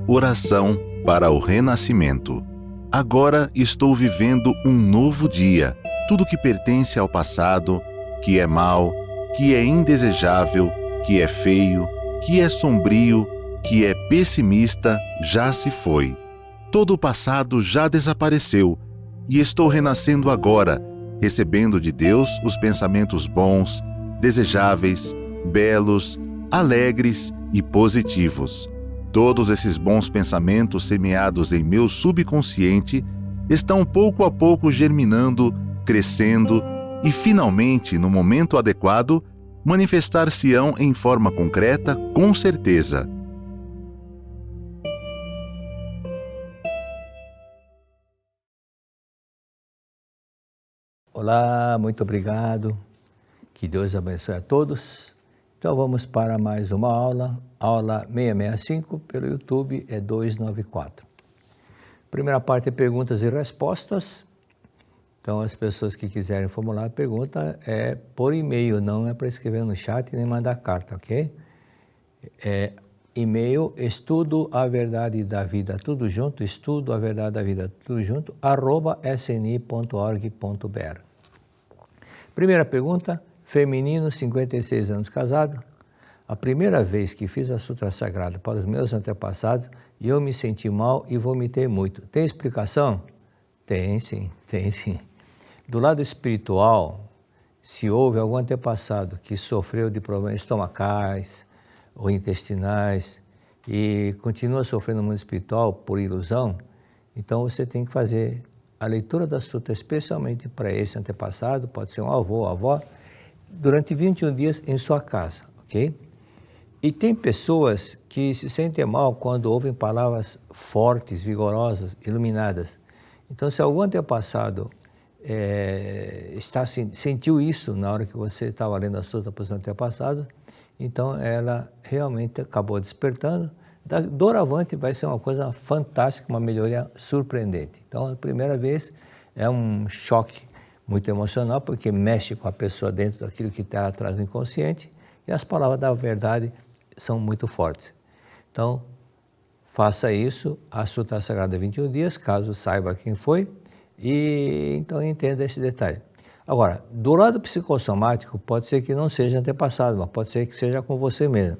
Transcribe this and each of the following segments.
Oração para o renascimento. Agora estou vivendo um novo dia. Tudo que pertence ao passado, que é mau, que é indesejável, que é feio, que é sombrio, que é pessimista, já se foi. Todo o passado já desapareceu e estou renascendo agora, recebendo de Deus os pensamentos bons, desejáveis, belos, alegres e positivos. Todos esses bons pensamentos semeados em meu subconsciente estão pouco a pouco germinando, crescendo e, finalmente, no momento adequado, manifestar-se-ão em forma concreta, com certeza. Olá, muito obrigado. Que Deus abençoe a todos. Então vamos para mais uma aula 665 pelo YouTube, é 294. Primeira parte é perguntas e respostas. Então as pessoas que quiserem formular a pergunta é por e-mail, não é para escrever no chat nem mandar carta, ok? E-mail estudoaverdadedavida, tudo junto, estudoaverdadedavida, tudo junto, @sni.org.br. Primeira pergunta, feminino, 56 anos casado. A primeira vez que fiz a Sutra Sagrada para os meus antepassados, eu me senti mal e vomitei muito. Tem explicação? Tem sim, tem sim. Do lado espiritual, se houve algum antepassado que sofreu de problemas estomacais ou intestinais e continua sofrendo no mundo espiritual por ilusão, então você tem que fazer a leitura da Sutra especialmente para esse antepassado, pode ser um avô ou avó, durante 21 dias em sua casa, ok? E tem pessoas que se sentem mal quando ouvem palavras fortes, vigorosas, iluminadas. Então, se algum antepassado sentiu isso na hora que você estava lendo a Sutra para os antepassados, então ela realmente acabou despertando. Doravante vai ser uma coisa fantástica, uma melhoria surpreendente. Então, a primeira vez é um choque muito emocional, porque mexe com a pessoa dentro daquilo que está atrás do inconsciente, e as palavras da verdade são muito fortes. Então, faça isso, a Sutra Sagrada 21 dias, caso saiba quem foi, e então entenda esse detalhe. Agora, do lado psicossomático, pode ser que não seja antepassado, mas pode ser que seja com você mesmo.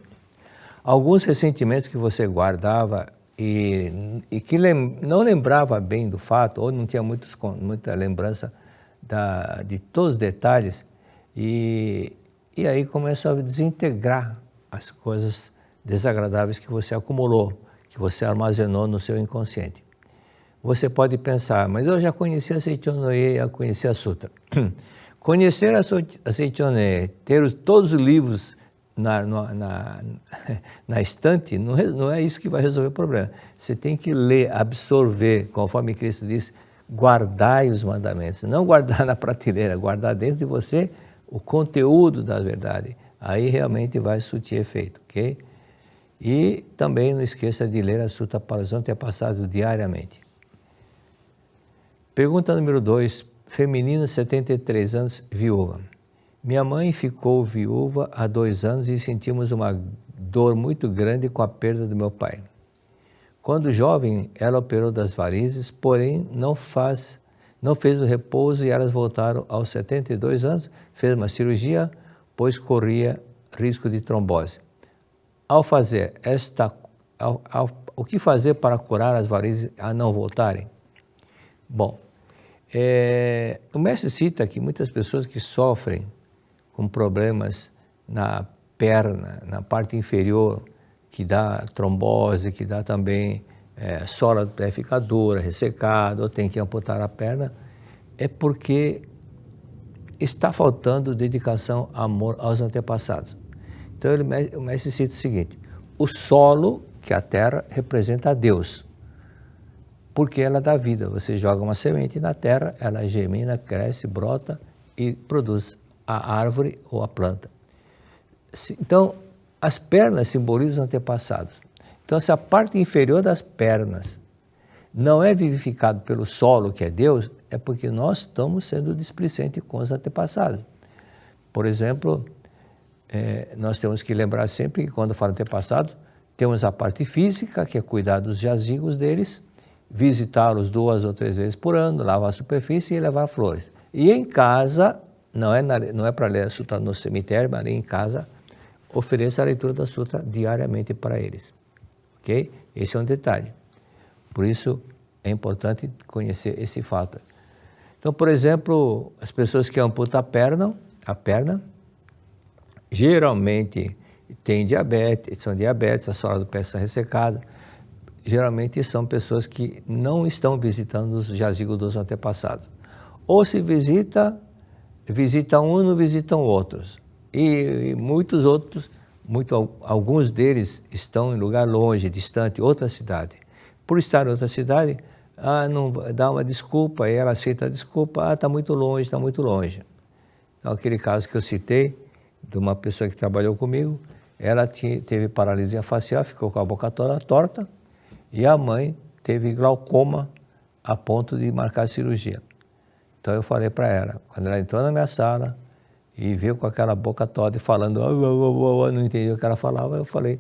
Alguns ressentimentos que você guardava e que não lembrava bem do fato, ou não tinha muita lembrança de todos os detalhes, e aí começou a desintegrar as coisas desagradáveis que você acumulou, que você armazenou no seu inconsciente. Você pode pensar, mas eu já conheci a Seichonoye, eu conheci a Sutra. Conhecer a Seichonoye, ter todos os livros na estante, não é isso que vai resolver o problema. Você tem que ler, absorver, conforme Cristo disse, guardai os mandamentos. Não guardar na prateleira, guardar dentro de você o conteúdo da verdade. Aí realmente vai surtir efeito, ok? E também não esqueça de ler a Sutra para os antepassados diariamente. Pergunta número 2, feminino, 73 anos, viúva. Minha mãe ficou viúva há 2 anos e sentimos uma dor muito grande com a perda do meu pai. Quando jovem, ela operou das varizes, porém não fez o repouso e elas voltaram aos 72 anos, fez uma cirurgia, pois corria risco de trombose. Ao fazer o que fazer para curar as varizes a não voltarem? Bom, o mestre cita que muitas pessoas que sofrem com problemas na perna, na parte inferior, que dá trombose, que dá também sola do pé fica dura, ressecada, ou tem que amputar a perna, é porque está faltando dedicação, amor aos antepassados. Então o mestre cita o seguinte, o solo, que é a terra, representa a Deus, porque ela dá vida. Você joga uma semente na terra, ela germina, cresce, brota e produz a árvore ou a planta. Então, as pernas simbolizam os antepassados. Então, se a parte inferior das pernas não é vivificado pelo solo, que é Deus, é porque nós estamos sendo displicentes com os antepassados. Por exemplo, nós temos que lembrar sempre que quando fala antepassado, Temos a parte física, que é cuidar dos jazigos deles, visitá-los 2 ou 3 vezes por ano, lavar a superfície e levar flores. E em casa, não é para ler a sutra no cemitério, mas em casa, ofereça a leitura da sutra diariamente para eles. Ok? Esse é um detalhe. Por isso, é importante conhecer esse fato. Então, por exemplo, as pessoas que amputam a perna, geralmente têm diabetes, são diabéticos, a sola do pé está ressecada. Geralmente são pessoas que não estão visitando os jazigos dos antepassados. Ou se visitam um e não visitam outros. E muitos outros, alguns deles estão em lugar longe, distante, outra cidade. Por estar em outra cidade, não dá uma desculpa, e ela aceita a desculpa, está muito longe, está muito longe. Então, aquele caso que eu citei, de uma pessoa que trabalhou comigo, ela teve paralisia facial, ficou com a boca toda torta, e a mãe teve glaucoma a ponto de marcar cirurgia. Então eu falei para ela, quando ela entrou na minha sala e veio com aquela boca toda e falando, não entendi o que ela falava, eu falei,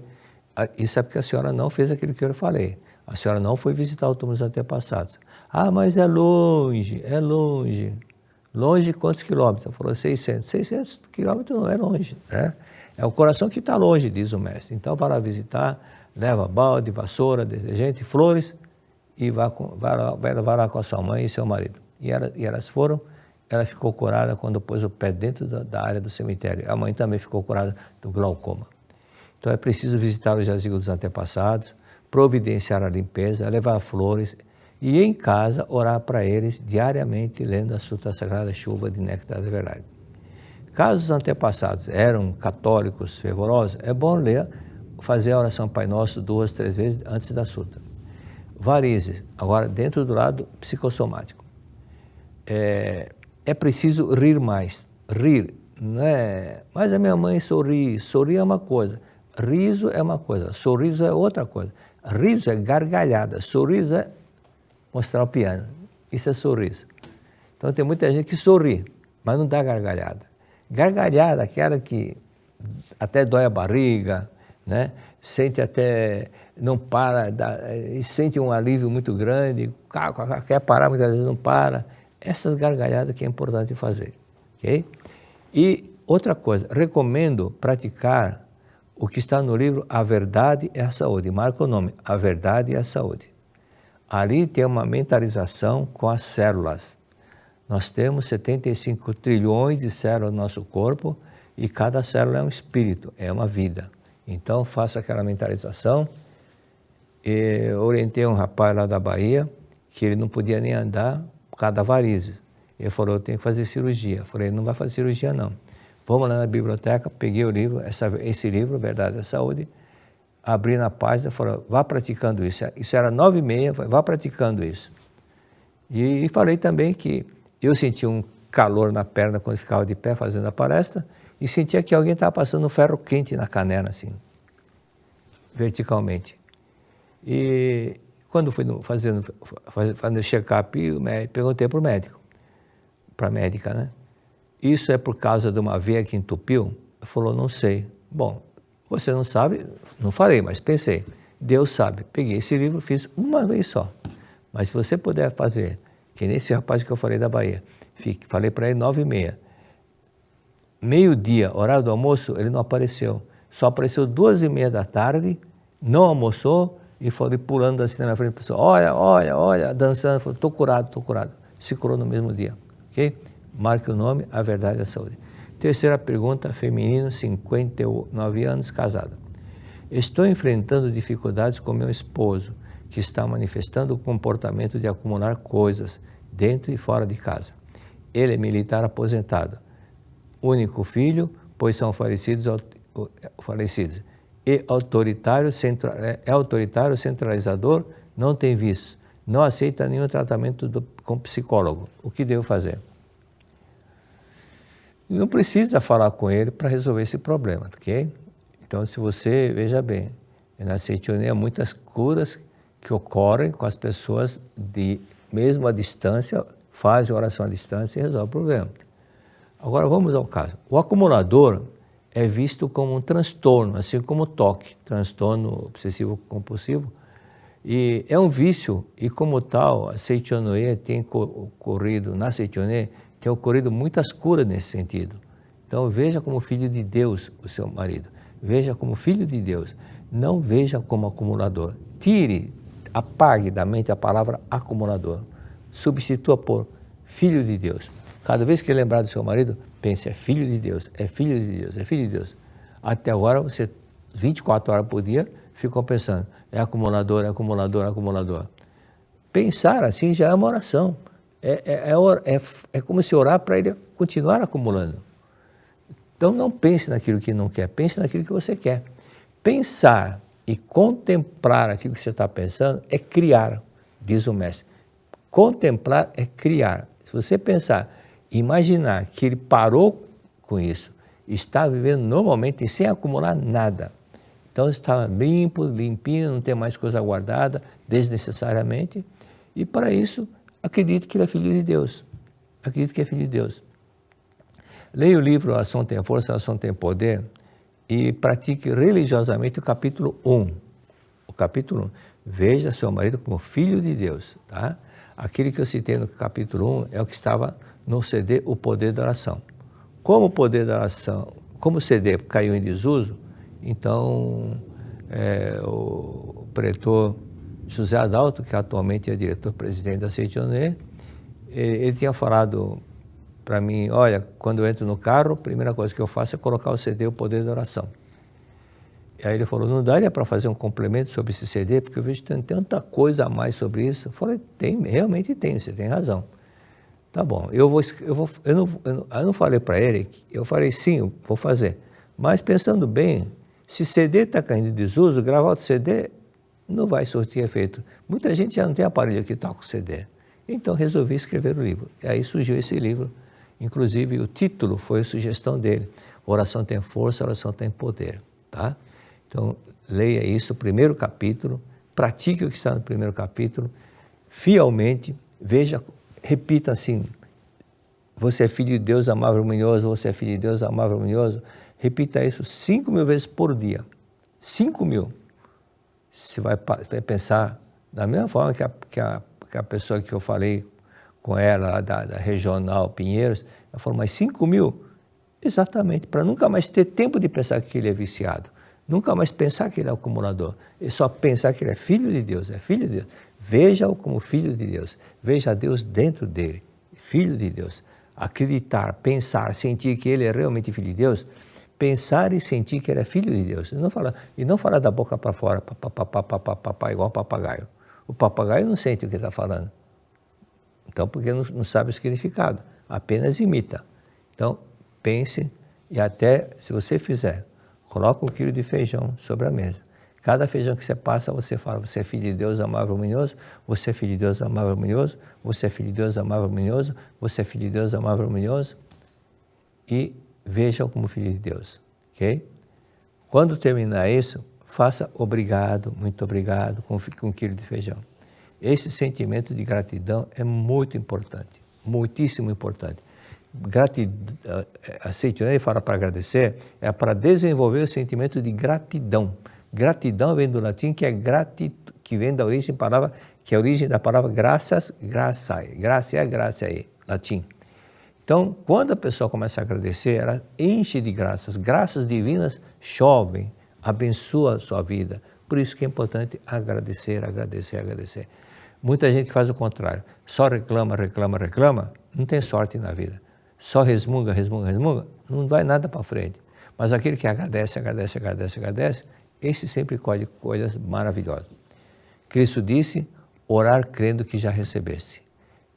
isso é porque a senhora não fez aquilo que eu falei. A senhora não foi visitar o túmulo dos antepassados. Mas é longe, é longe. Longe quantos quilômetros? Ela falou 600. 600 quilômetros não é longe, né? É o coração que está longe, diz o mestre. Então vai lá visitar, leva balde, vassoura, detergente, flores e vai lá com a sua mãe e seu marido. E elas foram, ela ficou curada quando pôs o pé dentro da área do cemitério. A mãe também ficou curada do glaucoma. Então é preciso visitar os jazigos dos antepassados, providenciar a limpeza, levar flores e em casa orar para eles diariamente, lendo a Sutra Sagrada Chuva de Néctar da Verdade. Caso os antepassados eram católicos fervorosos, é bom fazer a oração Pai Nosso 2, 3 vezes antes da Sutra. Varizes, agora dentro do lado psicossomático. É preciso rir mais. Rir, não é? Mas a minha mãe sorri. Sorrir é uma coisa. Riso é uma coisa. Sorriso é outra coisa. Riso é gargalhada. Sorriso é mostrar o piano. Isso é sorriso. Então tem muita gente que sorri, mas não dá gargalhada. Gargalhada, aquela que até dói a barriga, né? Sente até, não para, sente um alívio muito grande, quer parar, muitas vezes não para. Essas gargalhadas que é importante fazer, ok? E outra coisa, recomendo praticar o que está no livro A Verdade é a Saúde. Marca o nome, A Verdade é a Saúde. Ali tem uma mentalização com as células. Nós temos 75 trilhões de células no nosso corpo e cada célula é um espírito, é uma vida. Então faça aquela mentalização. Eu orientei um rapaz lá da Bahia que ele não podia nem andar por causa da varizes. Ele falou, eu tenho que fazer cirurgia. Eu falei, não vai fazer cirurgia não. Vamos lá na biblioteca, peguei o livro, esse livro, Verdade da Saúde, abri na página e falei, vá praticando isso. Isso era 9h30, vá praticando isso. E falei também que eu sentia um calor na perna quando ficava de pé fazendo a palestra e sentia que alguém estava passando um ferro quente na canela, assim, verticalmente. E quando fui fazendo check-up, perguntei para o médico, para a médica, né? Isso é por causa de uma veia que entupiu? Ele falou, não sei. Bom, você não sabe? Não falei, mas pensei. Deus sabe. Peguei esse livro, fiz uma vez só. Mas se você puder fazer, que nesse rapaz que eu falei da Bahia, falei para ele 9h30. Meio-dia, horário do almoço, ele não apareceu. Só apareceu 2h30 da tarde, não almoçou e foi pulando assim na minha frente. Pessoa, olha, dançando. Falei, estou curado. Se curou no mesmo dia. Ok? Marque o nome, A Verdade da Saúde. Terceira pergunta, feminino, 59 anos, casado. Estou enfrentando dificuldades com meu esposo, que está manifestando o comportamento de acumular coisas dentro e fora de casa. Ele é militar aposentado, único filho, pois são falecidos e autoritário, centralizador, não tem vícios, não aceita nenhum tratamento com psicólogo. O que devo fazer? Não precisa falar com ele para resolver esse problema, ok? Então, se você, veja bem, na Seitonia, muitas curas que ocorrem com as pessoas mesmo à distância, fazem oração à distância e resolvem o problema. Agora, vamos ao caso. O acumulador é visto como um transtorno, assim como o toque, transtorno obsessivo compulsivo. E é um vício, e como tal, a Seichonoye na Seichonoye tem ocorrido muitas curas nesse sentido. Então veja como filho de Deus o seu marido, veja como filho de Deus, não veja como acumulador. Apague da mente a palavra acumulador, substitua por filho de Deus. Cada vez que lembrar do seu marido, pense, é filho de Deus, é filho de Deus, é filho de Deus. Até agora, você, 24 horas por dia, ficou pensando, é acumulador, é acumulador, é acumulador. Pensar assim já é uma oração. É como se orar para ele continuar acumulando. Então não pense naquilo que não quer, pense naquilo que você quer. Pensar e contemplar aquilo que você está pensando é criar, diz o mestre. Contemplar é criar. Se você pensar, imaginar que ele parou com isso, está vivendo normalmente sem acumular nada. Então está limpo, limpinho, não tem mais coisa guardada desnecessariamente. E para isso, acredite que ele é filho de Deus. Acredite que é filho de Deus. Leia o livro A Ação Tem Força, a Ação Tem Poder e pratique religiosamente o capítulo 1. O capítulo 1. Veja seu marido como filho de Deus. Tá? Aquele que eu citei no capítulo 1 é o que estava no CD O Poder da Oração. Como o poder da oração, como o CD caiu em desuso, então o pretor José Adalto, que atualmente é diretor-presidente da Seichonoye, ele tinha falado para mim, olha, quando eu entro no carro, a primeira coisa que eu faço é colocar o CD O Poder da Oração. E aí ele falou, não daria para fazer um complemento sobre esse CD, porque eu vejo que tem tanta coisa a mais sobre isso. Eu falei, realmente tem, você tem razão. Tá bom, eu não falei para ele, eu falei sim, eu vou fazer. Mas pensando bem, se CD está caindo em desuso, gravar outro CD não vai surtir efeito. Muita gente já não tem aparelho que toca o CD. Então resolvi escrever o livro. E aí surgiu esse livro. Inclusive o título foi a sugestão dele. Oração tem força, oração tem poder. Tá? Então leia isso, o primeiro capítulo, pratique o que está no primeiro capítulo, fielmente, veja, repita assim, você é filho de Deus amável e harmonioso, você é filho de Deus amável e harmonioso. Repita isso 5.000 vezes por dia. 5.000. Você vai pensar da mesma forma que a pessoa que eu falei com ela, da Regional Pinheiros, ela falou, mas 5.000? Exatamente, para nunca mais ter tempo de pensar que ele é viciado. Nunca mais pensar que ele é acumulador. É só pensar que ele é filho de Deus, é filho de Deus. Veja-o como filho de Deus. Veja Deus dentro dele, filho de Deus. Acreditar, pensar, sentir que ele é realmente filho de Deus, pensar e sentir que ele é filho de Deus. E não falar da boca para fora, papá, igual papagaio. O papagaio não sente o que está falando. Então, porque não sabe o significado, apenas imita. Então, pense e até, se você fizer, coloca 1 quilo de feijão sobre a mesa. Cada feijão que você passa, você fala, você é filho de Deus amável e harmonioso, você é filho de Deus amável e harmonioso, você é filho de Deus amável e harmonioso, você é filho de Deus amável e harmonioso, e vejam como filho de Deus, ok? Quando terminar isso, faça obrigado, muito obrigado, com 1 quilo de feijão. Esse sentimento de gratidão é muito importante, muitíssimo importante. A Seichonoye fala para agradecer, é para desenvolver o sentimento de gratidão. Gratidão vem do latim, que vem da origem palavra, que é a origem da palavra graças, graçae. Graçae, latim. Então, quando a pessoa começa a agradecer, ela enche de graças. Graças divinas chovem, abençoa a sua vida. Por isso que é importante agradecer, agradecer, agradecer. Muita gente faz o contrário. Só reclama, reclama, reclama, não tem sorte na vida. Só resmunga, resmunga, resmunga, não vai nada para frente. Mas aquele que agradece, agradece, agradece, agradece, esse sempre colhe coisas maravilhosas. Cristo disse, orar crendo que já recebesse.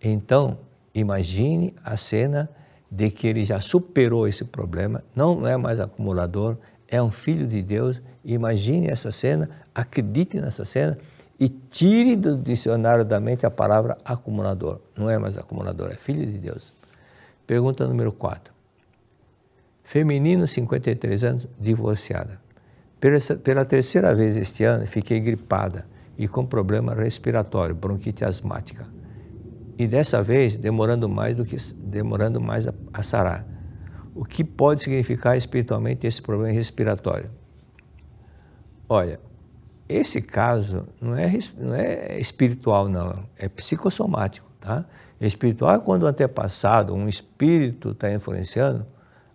Então, imagine a cena de que ele já superou esse problema, não é mais acumulador, é um filho de Deus. Imagine essa cena, acredite nessa cena e tire do dicionário da mente a palavra acumulador. Não é mais acumulador, é filho de Deus. Pergunta número 4. Feminino, 53 anos, divorciada. Pela terceira vez este ano, fiquei gripada e com problema respiratório, bronquite asmática. E dessa vez, demorando mais a sarar. O que pode significar espiritualmente esse problema respiratório? Olha, esse caso não é espiritual, não, é psicossomático, tá? Espiritual é quando o antepassado, um espírito está influenciando.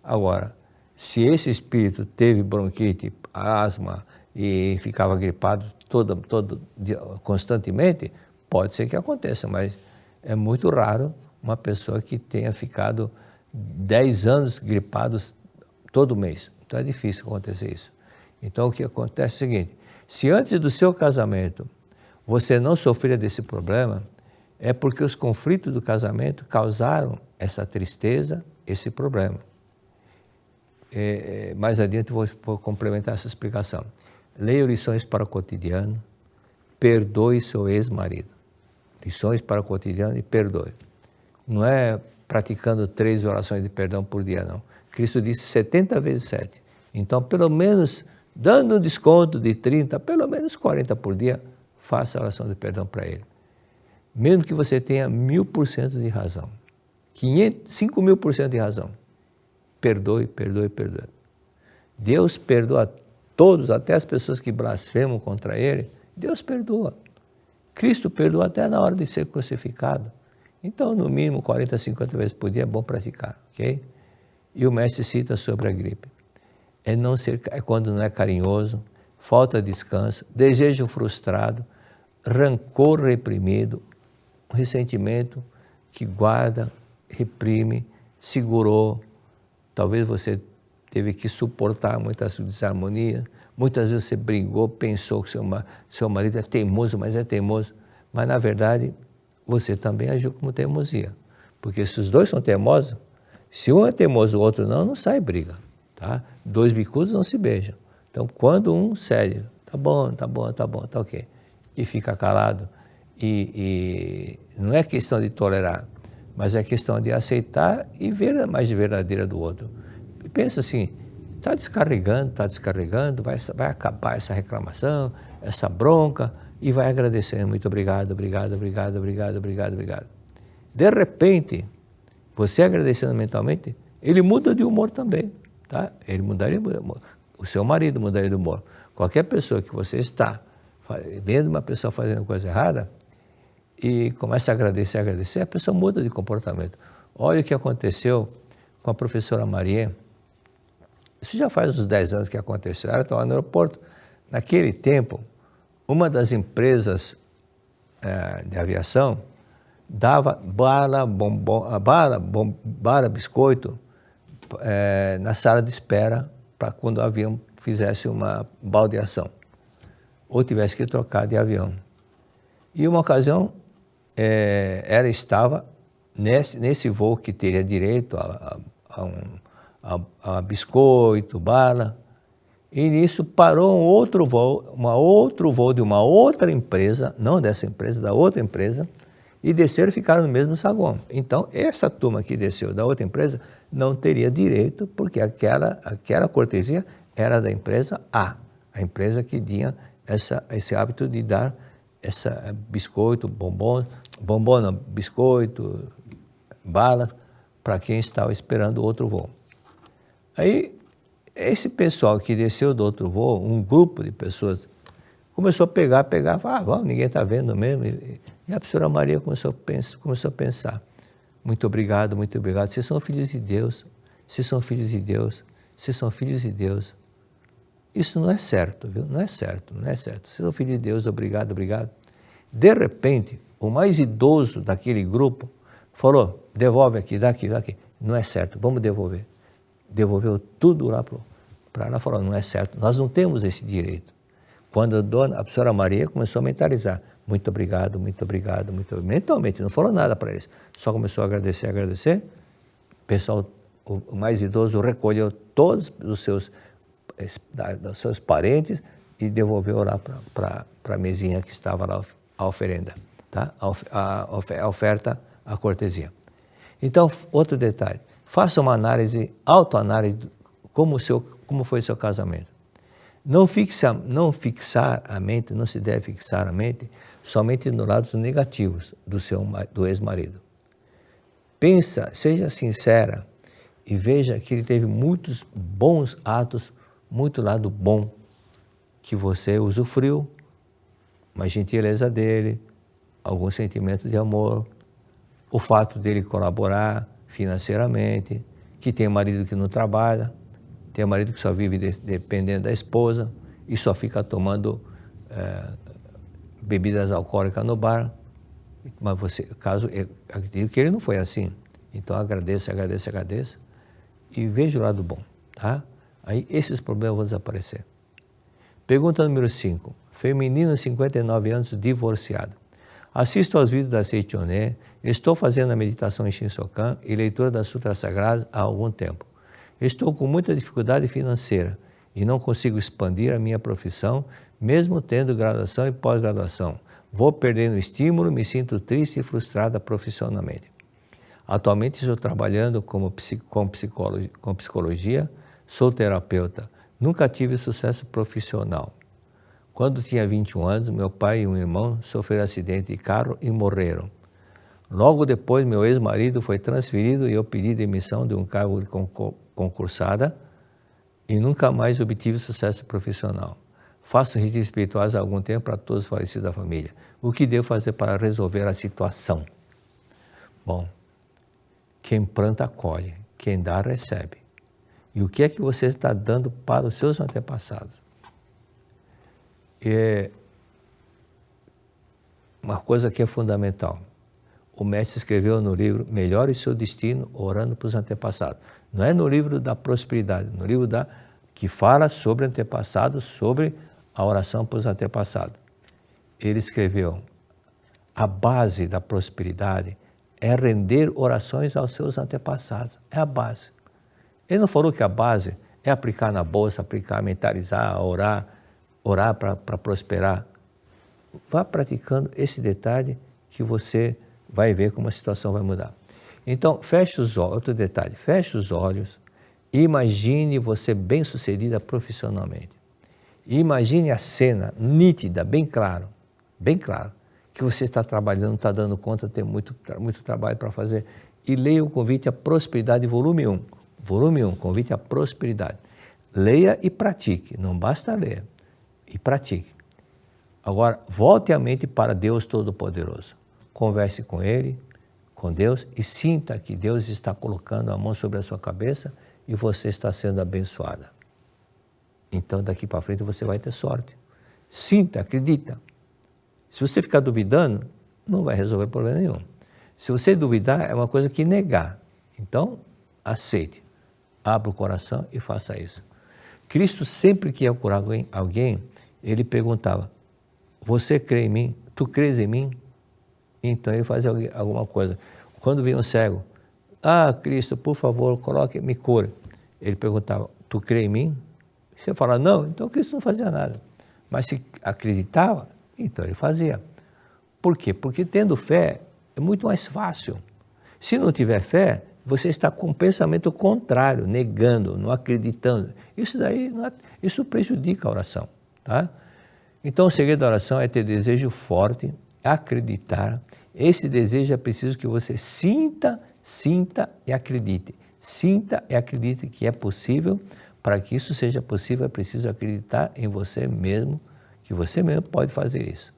Agora, se esse espírito teve bronquite, asma e ficava gripado constantemente, pode ser que aconteça, mas é muito raro uma pessoa que tenha ficado 10 anos gripados todo mês. Então é difícil acontecer isso. Então o que acontece é o seguinte, se antes do seu casamento você não sofria desse problema, é porque os conflitos do casamento causaram essa tristeza, esse problema. Mais adiante vou complementar essa explicação. Leia Lições para o Cotidiano, perdoe seu ex-marido. Lições para o Cotidiano e perdoe. Não é praticando 3 orações de perdão por dia, não. Cristo disse 70 vezes 7. Então, pelo menos, dando um desconto de 30, pelo menos 40 por dia, faça a oração de perdão para ele. Mesmo que você tenha 1000% de razão, 5.000% de razão, perdoe, perdoe, perdoe. Deus perdoa todos, até as pessoas que blasfemam contra ele, Deus perdoa. Cristo perdoa até na hora de ser crucificado. Então, no mínimo 40, 50 vezes por dia é bom praticar, ok? E o mestre cita sobre a gripe. É quando não é carinhoso, falta de descanso, desejo frustrado, rancor reprimido, ressentimento que guarda, reprime, segurou. Talvez você teve que suportar muitas desarmonias, muitas vezes você brigou, pensou que seu marido é teimoso, mas é teimoso. Mas, na verdade, você também agiu como teimosia. Porque se os dois são teimosos, se um é teimoso e o outro não sai briga. Tá? 2 bicudos não se beijam. Então, quando um cede, tá bom, tá ok, e fica calado, e não é questão de tolerar, mas é questão de aceitar e ver a mais verdadeira do outro. E pensa assim, está descarregando, vai acabar essa reclamação, essa bronca, e vai agradecendo, muito obrigado, obrigado. De repente, você agradecendo mentalmente, ele muda de humor também, tá? Ele mudaria de humor. O seu marido mudaria de humor. Qualquer pessoa que você está vendo uma pessoa fazendo coisa errada e começa a agradecer, a pessoa muda de comportamento. Olha o que aconteceu com a professora Maria. Isso já faz uns 10 anos que aconteceu. Ela estava no aeroporto. Naquele tempo, uma das empresas de aviação dava bala, biscoito na sala de espera para quando o avião fizesse uma baldeação ou tivesse que trocar de avião. E uma ocasião, ela estava nesse voo que teria direito a biscoito, bala, e nisso parou um outro voo de uma outra empresa, não dessa empresa, da outra empresa, e desceram e ficaram no mesmo saguão. Então, essa turma que desceu da outra empresa não teria direito, porque aquela cortesia era da empresa A, a empresa que tinha esse hábito de dar biscoito, biscoito, bala, para quem estava esperando outro voo. Aí, esse pessoal que desceu do outro voo, um grupo de pessoas, começou a pegar, vamos, ninguém está vendo mesmo. E a professora Maria começou a pensar, muito obrigado, vocês são filhos de Deus, vocês são filhos de Deus. Isso não é certo, viu? Não é certo. Vocês são filhos de Deus, obrigado. De repente, o mais idoso daquele grupo falou, devolve aqui, daqui. Não é certo, vamos devolver. Devolveu tudo lá para ela, falou, não é certo, nós não temos esse direito. Quando a professora Maria começou a mentalizar, muito obrigado, mentalmente, não falou nada para eles, só começou a agradecer, o pessoal, o mais idoso, recolheu todos os seus parentes e devolveu lá para a mesinha que estava lá, a oferenda, tá? A oferta, a cortesia. Então, outro detalhe, faça uma autoanálise, como foi seu casamento. Não fixar a mente, não se deve fixar a mente somente nos lados negativos do ex-marido. Seja sincera, e veja que ele teve muitos bons atos, muito lado bom, que você usufruiu, uma gentileza dele, algum sentimento de amor, o fato dele colaborar financeiramente, que tem marido que não trabalha, tem marido que só vive dependendo da esposa e só fica tomando bebidas alcoólicas no bar. Mas você, caso, eu acredito que ele não foi assim. Então agradeça e veja o lado bom, tá? Aí esses problemas vão desaparecer. Pergunta número 5. Feminino, 59 anos, divorciada. Assisto aos vídeos da Seichoné, estou fazendo a meditação em Shinsokan e leitura das Sutras Sagradas há algum tempo. Estou com muita dificuldade financeira e não consigo expandir a minha profissão, mesmo tendo graduação e pós-graduação. Vou perdendo estímulo, me sinto triste e frustrada profissionalmente. Atualmente estou trabalhando com psicologia, sou terapeuta. Nunca tive sucesso profissional. Quando tinha 21 anos, meu pai e um irmão sofreram acidente de carro e morreram. Logo depois, meu ex-marido foi transferido e eu pedi demissão de um cargo de concursada e nunca mais obtive sucesso profissional. Faço retiros espirituais há algum tempo para todos os falecidos da família. O que devo fazer para resolver a situação? Bom, quem planta, colhe. Quem dá, recebe. E o que é que você está dando para os seus antepassados? É uma coisa que é fundamental. O mestre escreveu no livro Melhore seu Destino, orando para os antepassados. Não é no livro da prosperidade, no livro que fala sobre antepassados, sobre a oração para os antepassados. Ele escreveu, a base da prosperidade é render orações aos seus antepassados. É a base. Ele não falou que a base é aplicar na bolsa, aplicar, mentalizar, orar para prosperar. Vá praticando esse detalhe que você vai ver como a situação vai mudar. Então, feche os olhos, outro detalhe, feche os olhos e imagine você bem-sucedida profissionalmente. E imagine a cena nítida, bem claro, que você está trabalhando, está dando conta, tem muito trabalho para fazer. E leia o Convite à Prosperidade, volume 1. Volume 1, Convite à Prosperidade. Leia e pratique, não basta ler, e pratique. Agora, volte a mente para Deus Todo-Poderoso. Converse com Ele, com Deus, e sinta que Deus está colocando a mão sobre a sua cabeça e você está sendo abençoada. Então, daqui para frente, você vai ter sorte. Sinta, acredita. Se você ficar duvidando, não vai resolver problema nenhum. Se você duvidar, é uma coisa que negar. Então, aceite. Abra o coração e faça isso. Cristo, sempre que ia curar alguém, ele perguntava, você crê em mim? Tu crês em mim? Então, ele fazia alguma coisa. Quando vinha um cego, Cristo, por favor, me cure. Ele perguntava, tu crê em mim? Você fala, não, então Cristo não fazia nada. Mas se acreditava, então ele fazia. Por quê? Porque tendo fé é muito mais fácil. Se não tiver fé, você está com um pensamento contrário, negando, não acreditando. Isso prejudica a oração. Tá? Então o segredo da oração é ter desejo forte, acreditar. Esse desejo é preciso que você sinta e acredite. Sinta e acredite que é possível. Para que isso seja possível, é preciso acreditar em você mesmo, que você mesmo pode fazer isso.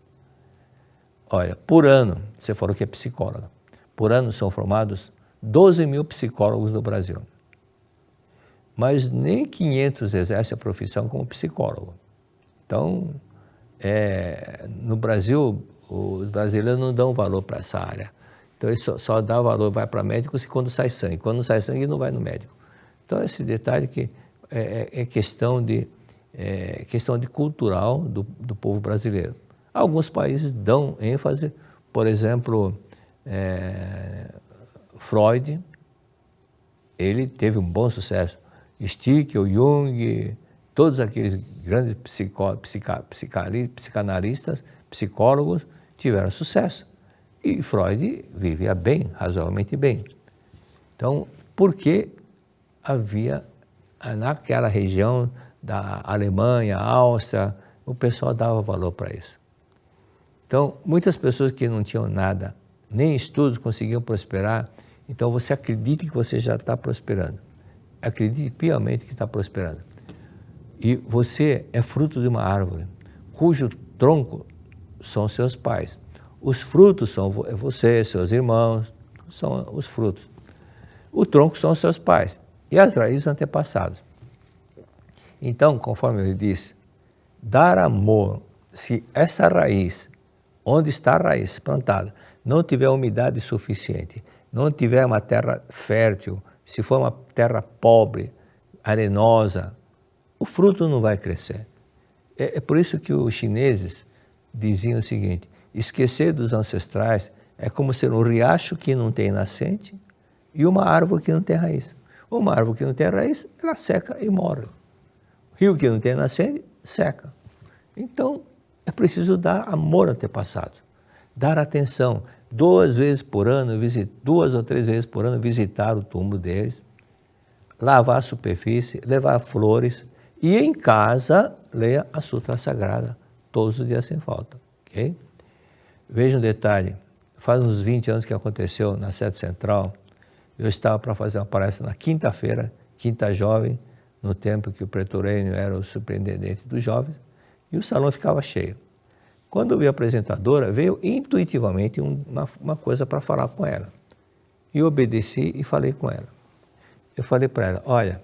Olha, por ano, você falou que é psicóloga, por ano são formados 12 mil psicólogos no Brasil. Mas nem 500 exercem a profissão como psicólogo. Então, no Brasil, os brasileiros não dão valor para essa área. Então, eles só dão valor, vai para médico quando sai sangue. Quando não sai sangue, não vai no médico. Então, esse detalhe que é questão de cultural do povo brasileiro. Alguns países dão ênfase, por exemplo, Freud, ele teve um bom sucesso. Stickel, Jung, todos aqueles grandes psicanalistas, psicólogos, tiveram sucesso. E Freud vivia bem, razoavelmente bem. Então, por que havia naquela região da Alemanha, Áustria, o pessoal dava valor para isso. Então, muitas pessoas que não tinham nada, nem estudos, conseguiam prosperar. Então, você acredita que você já está prosperando. acredite piamente que está prosperando. E você é fruto de uma árvore, cujo tronco são seus pais. Os frutos são você, seus irmãos, são os frutos. O tronco são os seus pais e as raízes antepassados. Então, conforme ele disse, dar amor, se essa raiz, onde está a raiz plantada, não tiver umidade suficiente, não tiver uma terra fértil, se for uma terra pobre, arenosa, o fruto não vai crescer. É por isso que os chineses diziam o seguinte: esquecer dos ancestrais é como ser um riacho que não tem nascente e uma árvore que não tem raiz. Uma árvore que não tem raiz, ela seca e morre. Rio que não tem nascente, seca. Então, é preciso dar amor ao antepassado, dar atenção. 2 vezes por ano, 2 ou 3 vezes por ano, visitar o túmulo deles, lavar a superfície, levar flores e em casa, leia a Sutra Sagrada, todos os dias sem falta. Okay? Veja um detalhe, faz uns 20 anos que aconteceu na sede central, eu estava para fazer uma palestra na quinta-feira, quinta jovem, no tempo que o pretorênio era o superintendente dos jovens, e o salão ficava cheio. Quando eu vi a apresentadora, veio intuitivamente uma coisa para falar com ela. E eu obedeci e falei com ela. Eu falei para ela, olha,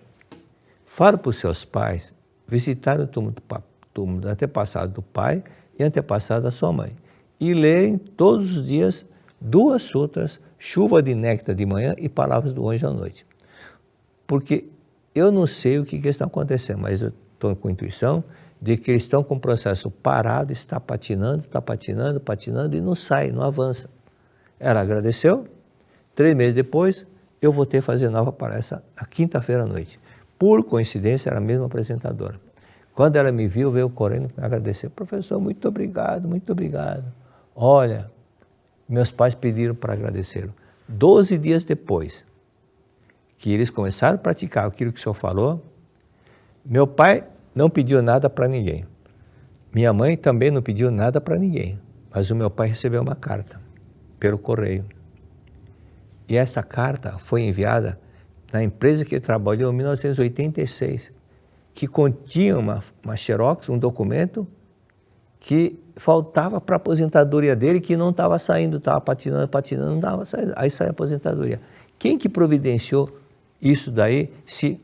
fala para os seus pais visitar o túmulo do antepassado do pai e antepassado da sua mãe. E lerem todos os dias 2 sutras, chuva de néctar de manhã e palavras do anjo à noite. Porque eu não sei o que está acontecendo, mas eu estou com a intuição de que eles estão com o processo parado, está patinando e não sai, não avança. Ela agradeceu, 3 meses depois, eu voltei a fazer nova palestra na quinta-feira à noite. Por coincidência, era a mesma apresentadora. Quando ela me viu, veio correndo me agradecer. Professor, muito obrigado, muito obrigado. Olha, meus pais pediram para agradecer. 12 dias depois que eles começaram a praticar aquilo que o senhor falou, meu pai não pediu nada para ninguém. Minha mãe também não pediu nada para ninguém. Mas o meu pai recebeu uma carta pelo correio. E essa carta foi enviada na empresa que ele trabalhou em 1986, que continha uma xerox, um documento que faltava para a aposentadoria dele, que não estava saindo, estava patinando, não estava saindo. Aí saiu a aposentadoria. Quem que providenciou isso daí, se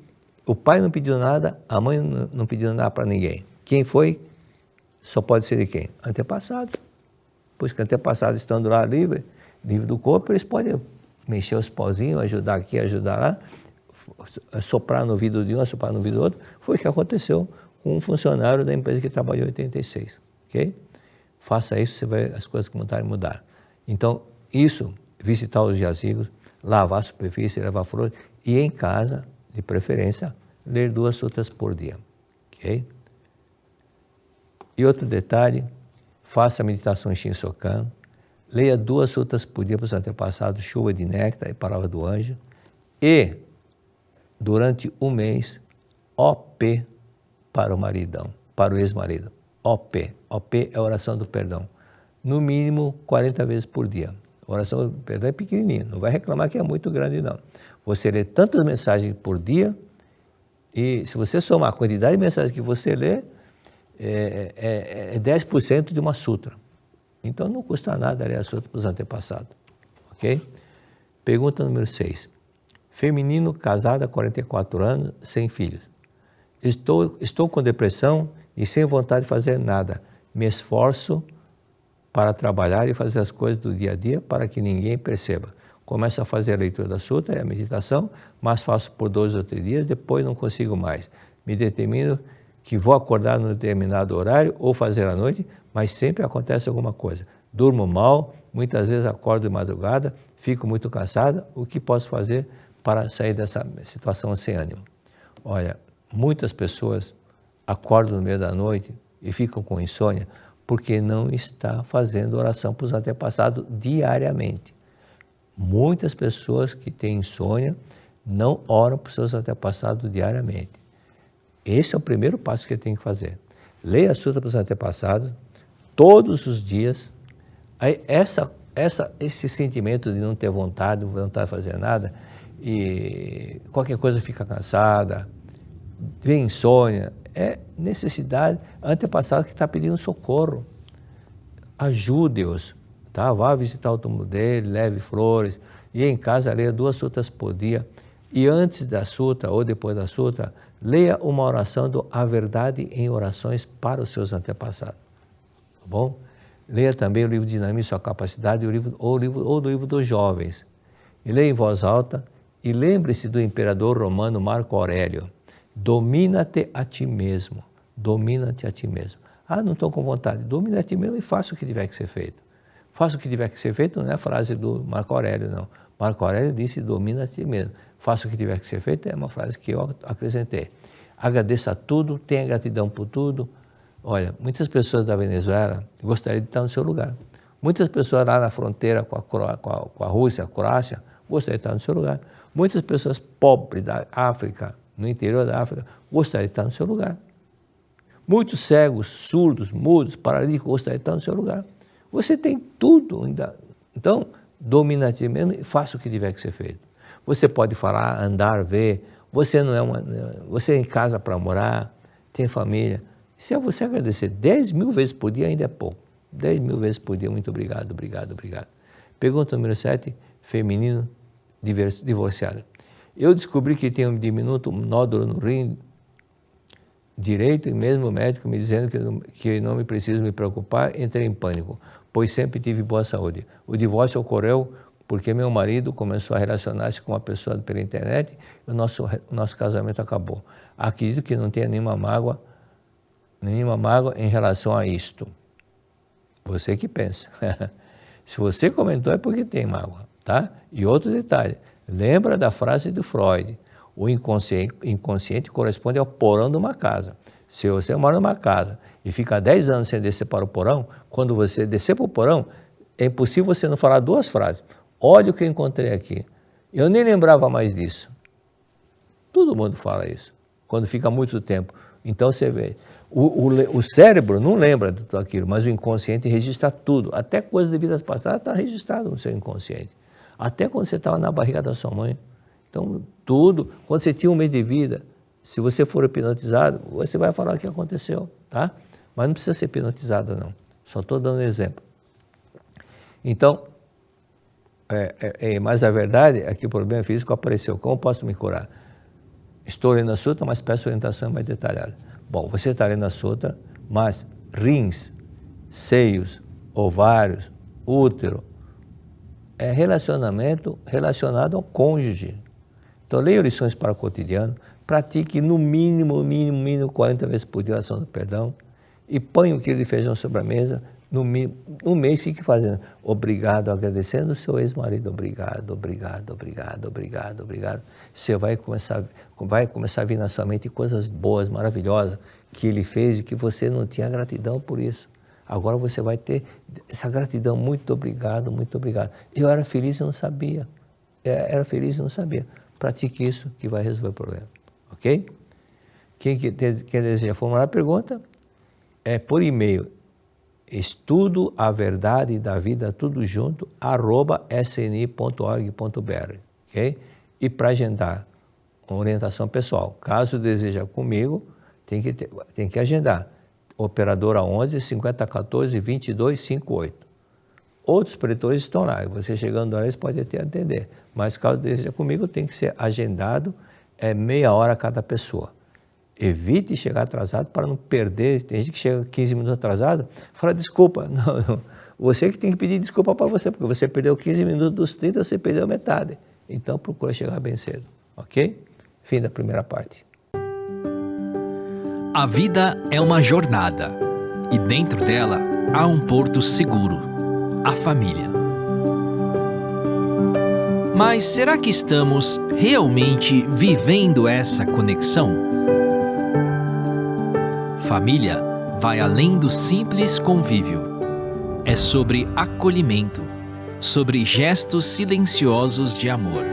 o pai não pediu nada, a mãe não pediu nada para ninguém? Quem foi? Só pode ser de quem? Antepassado. Pois que antepassado estando lá livre do corpo, eles podem mexer os pauzinhos, ajudar aqui, ajudar lá, soprar no ouvido de um, soprar no ouvido do outro. Foi o que aconteceu com um funcionário da empresa que trabalhou em 86. Ok? Faça isso, você vai as coisas começarem a mudar. Então, isso, visitar os jazigos, lavar a superfície, levar flores, e em casa, de preferência, ler 2 sutras por dia. Ok? E outro detalhe, faça a meditação em Shinsokan, leia 2 sutras por dia para os antepassados, chuva de néctar e palavra do anjo, e, durante um mês, OP para o maridão, para o ex-marido. OP é a oração do perdão. No mínimo 40 vezes por dia. A oração do perdão é pequenininha, não vai reclamar que é muito grande não. Você lê tantas mensagens por dia e se você somar a quantidade de mensagens que você lê, é 10% de uma sutra. Então não custa nada ler a sutra para os antepassados. Ok? Pergunta número 6. Feminino, casada há 44 anos, sem filhos. Estou com depressão e sem vontade de fazer nada. Me esforço para trabalhar e fazer as coisas do dia a dia para que ninguém perceba. Começo a fazer a leitura da sutra e a meditação, mas faço por 2 ou 3 dias, depois não consigo mais. Me determino que vou acordar num determinado horário ou fazer à noite, mas sempre acontece alguma coisa. Durmo mal, muitas vezes acordo de madrugada, fico muito cansada. O que posso fazer para sair dessa situação sem ânimo? Olha, muitas pessoas acordam no meio da noite e ficam com insônia porque não está fazendo oração para os antepassados diariamente. Muitas pessoas que têm insônia não oram para os seus antepassados diariamente. Esse é o primeiro passo que tem que fazer. Leia a sutra para os antepassados todos os dias. Aí esse sentimento de não ter vontade, não vontade de fazer nada, e qualquer coisa fica cansada, vem insônia, é necessidade, antepassado que está pedindo socorro. Ajude-os, tá? Vá visitar o túmulo dele, leve flores, e em casa leia 2 sutas por dia. E antes da suta ou depois da suta, leia uma oração do A Verdade em Orações para os seus antepassados. Tá bom? Leia também o livro Dinamize Sua Capacidade ou do livro dos jovens. E leia em voz alta e lembre-se do imperador romano Marco Aurélio. Domina-te a ti mesmo. Domina-te a ti mesmo. Ah, não estou com vontade. Domina a ti mesmo e faça o que tiver que ser feito. Faça o que tiver que ser feito não é a frase do Marco Aurélio, não. Marco Aurélio disse domina a ti mesmo. Faça o que tiver que ser feito é uma frase que eu acrescentei. Agradeça a tudo, tenha gratidão por tudo. Olha, muitas pessoas da Venezuela gostariam de estar no seu lugar. Muitas pessoas lá na fronteira com a Rússia, a Croácia, gostariam de estar no seu lugar. Muitas pessoas pobres da África, no interior da África, gostariam de estar no seu lugar. Muitos cegos, surdos, mudos, paralíticos gostariam de estar no seu lugar. Você tem tudo ainda. Então, domina a ti mesmo e faça o que tiver que ser feito. Você pode falar, andar, ver. Você você é em casa para morar, tem família. Se é você agradecer 10 mil vezes por dia, ainda é pouco. 10 mil vezes por dia, muito obrigado, obrigado, obrigado. Pergunta número 7, feminino divorciada. Eu descobri que tenho um diminuto nódulo no rim direito e mesmo o médico me dizendo que não me preciso me preocupar, entrei em pânico, pois sempre tive boa saúde. O divórcio ocorreu porque meu marido começou a relacionar-se com uma pessoa pela internet e o nosso casamento acabou. Acredito que não tenha nenhuma mágoa em relação a isto. Você que pensa. Se você comentou é porque tem mágoa, tá? E outro detalhe, lembra da frase do Freud, o inconsciente corresponde ao porão de uma casa. Se você mora numa casa e fica 10 anos sem descer para o porão, quando você descer para o porão, é impossível você não falar 2 frases. Olha o que eu encontrei aqui. Eu nem lembrava mais disso. Todo mundo fala isso, quando fica muito tempo. Então você vê, o cérebro não lembra de tudo aquilo, mas o inconsciente registra tudo. Até coisas de vidas passadas está registrado no seu inconsciente. Até quando você estava na barriga da sua mãe. Então, tudo, quando você tinha 1 mês de vida, se você for hipnotizado, você vai falar o que aconteceu, tá? Mas não precisa ser hipnotizado, não. Só estou dando um exemplo. Então, mas a verdade é que o problema físico apareceu. Como posso me curar? Estou lendo a sutra, mas peço orientação mais detalhada. Bom, você está lendo a sutra, mas rins, seios, ovários, útero, é relacionamento relacionado ao cônjuge. Então, leia lições para o cotidiano, pratique no mínimo 40 vezes por dia a oração do perdão e ponha 1 quilo de feijão sobre a mesa, no mês fique fazendo obrigado, agradecendo o seu ex-marido, obrigado, obrigado, obrigado, obrigado, obrigado. Você vai começar a vir na sua mente coisas boas, maravilhosas que ele fez e que você não tinha gratidão por isso. Agora você vai ter essa gratidão, muito obrigado, muito obrigado. Eu era feliz e não sabia. Pratique isso que vai resolver o problema, ok? Quem deseja formular a pergunta é por e-mail, estudo a verdade da vida tudo junto, @sni.org.br, ok? E para agendar uma orientação pessoal, caso deseja comigo, tem que agendar. Operadora 11 5014 2258. Outros pretores estão lá, e você chegando lá, eles podem até atender. Mas caso deseja comigo, tem que ser agendado, meia hora cada pessoa. Evite chegar atrasado para não perder. Tem gente que chega 15 minutos atrasado, fala desculpa. Não. Você que tem que pedir desculpa para você, porque você perdeu 15 minutos dos 30, você perdeu metade. Então procura chegar bem cedo, ok? Fim da primeira parte. A vida é uma jornada e dentro dela há um porto seguro, a família. Mas será que estamos realmente vivendo essa conexão? Família vai além do simples convívio. É sobre acolhimento, sobre gestos silenciosos de amor,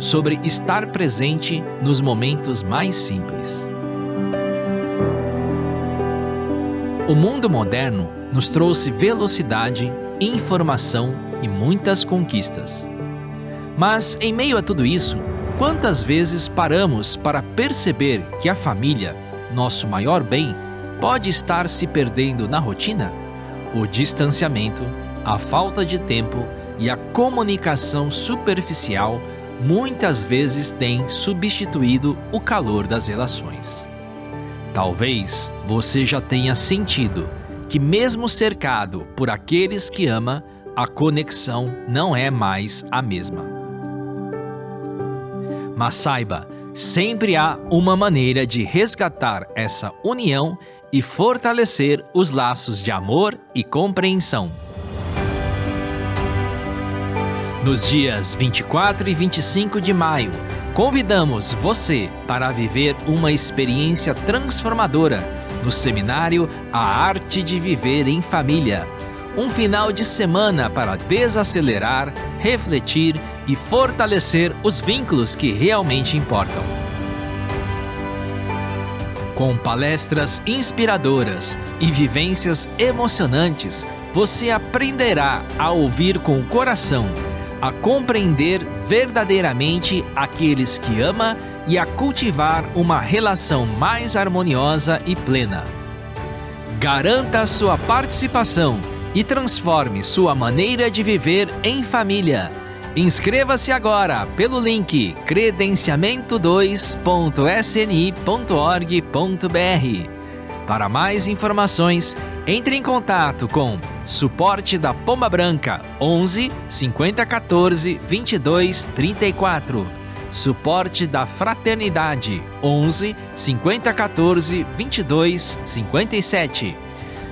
sobre estar presente nos momentos mais simples. O mundo moderno nos trouxe velocidade, informação e muitas conquistas. Mas, em meio a tudo isso, quantas vezes paramos para perceber que a família, nosso maior bem, pode estar se perdendo na rotina? O distanciamento, a falta de tempo e a comunicação superficial muitas vezes têm substituído o calor das relações. Talvez você já tenha sentido que, mesmo cercado por aqueles que ama, a conexão não é mais a mesma. Mas saiba, sempre há uma maneira de resgatar essa união e fortalecer os laços de amor e compreensão. Nos dias 24 e 25 de maio, convidamos você para viver uma experiência transformadora no seminário A Arte de Viver em Família. Um final de semana para desacelerar, refletir e fortalecer os vínculos que realmente importam. Com palestras inspiradoras e vivências emocionantes, você aprenderá a ouvir com o coração, a compreender verdadeiramente aqueles que ama e a cultivar uma relação mais harmoniosa e plena. Garanta a sua participação e transforme sua maneira de viver em família. Inscreva-se agora pelo link credenciamento2.sni.org.br. Para mais informações, entre em contato com Suporte da Pomba Branca 11 50 14 22 34. Suporte da Fraternidade 11 50 14 22 57.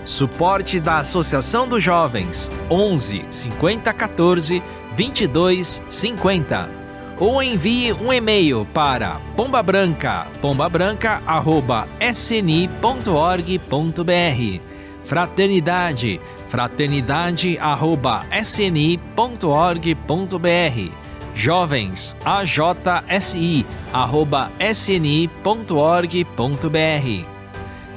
Suporte da Associação dos Jovens 11 50 14 22 50. Ou envie um e-mail para pombabranca@sni.org.br. fraternidade@sni.org.br. Jovens ajsi@sni.org.br.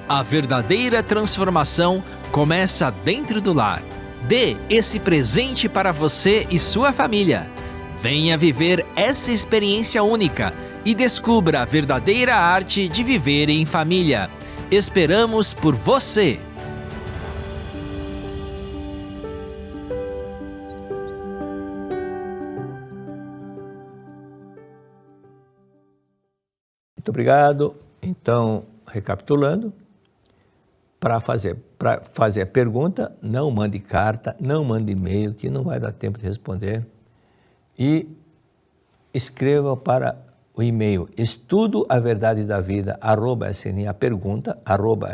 A verdadeira transformação começa dentro do lar. Dê esse presente para você e sua família. Venha viver essa experiência única e descubra a verdadeira arte de viver em família. Esperamos por você! Muito obrigado. Então, recapitulando, para fazer a pergunta, não mande carta, não mande e-mail, que não vai dar tempo de responder. E escreva para o e-mail estudoaverdadedavida@sni, a pergunta,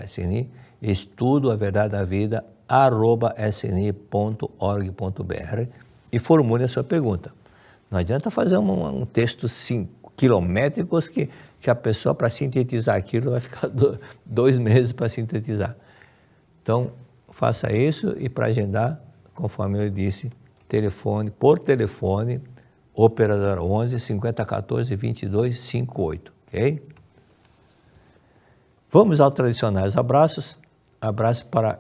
@sni, estudoaverdadedavida @sni.org.br e formule a sua pergunta. Não adianta fazer um texto 5 quilométricos que a pessoa, para sintetizar aquilo, vai ficar 2 meses para sintetizar. Então, faça isso e, para agendar, conforme eu disse, por telefone, operadora 11 50 14 22 58, ok? Vamos aos tradicionais abraços. Abraço para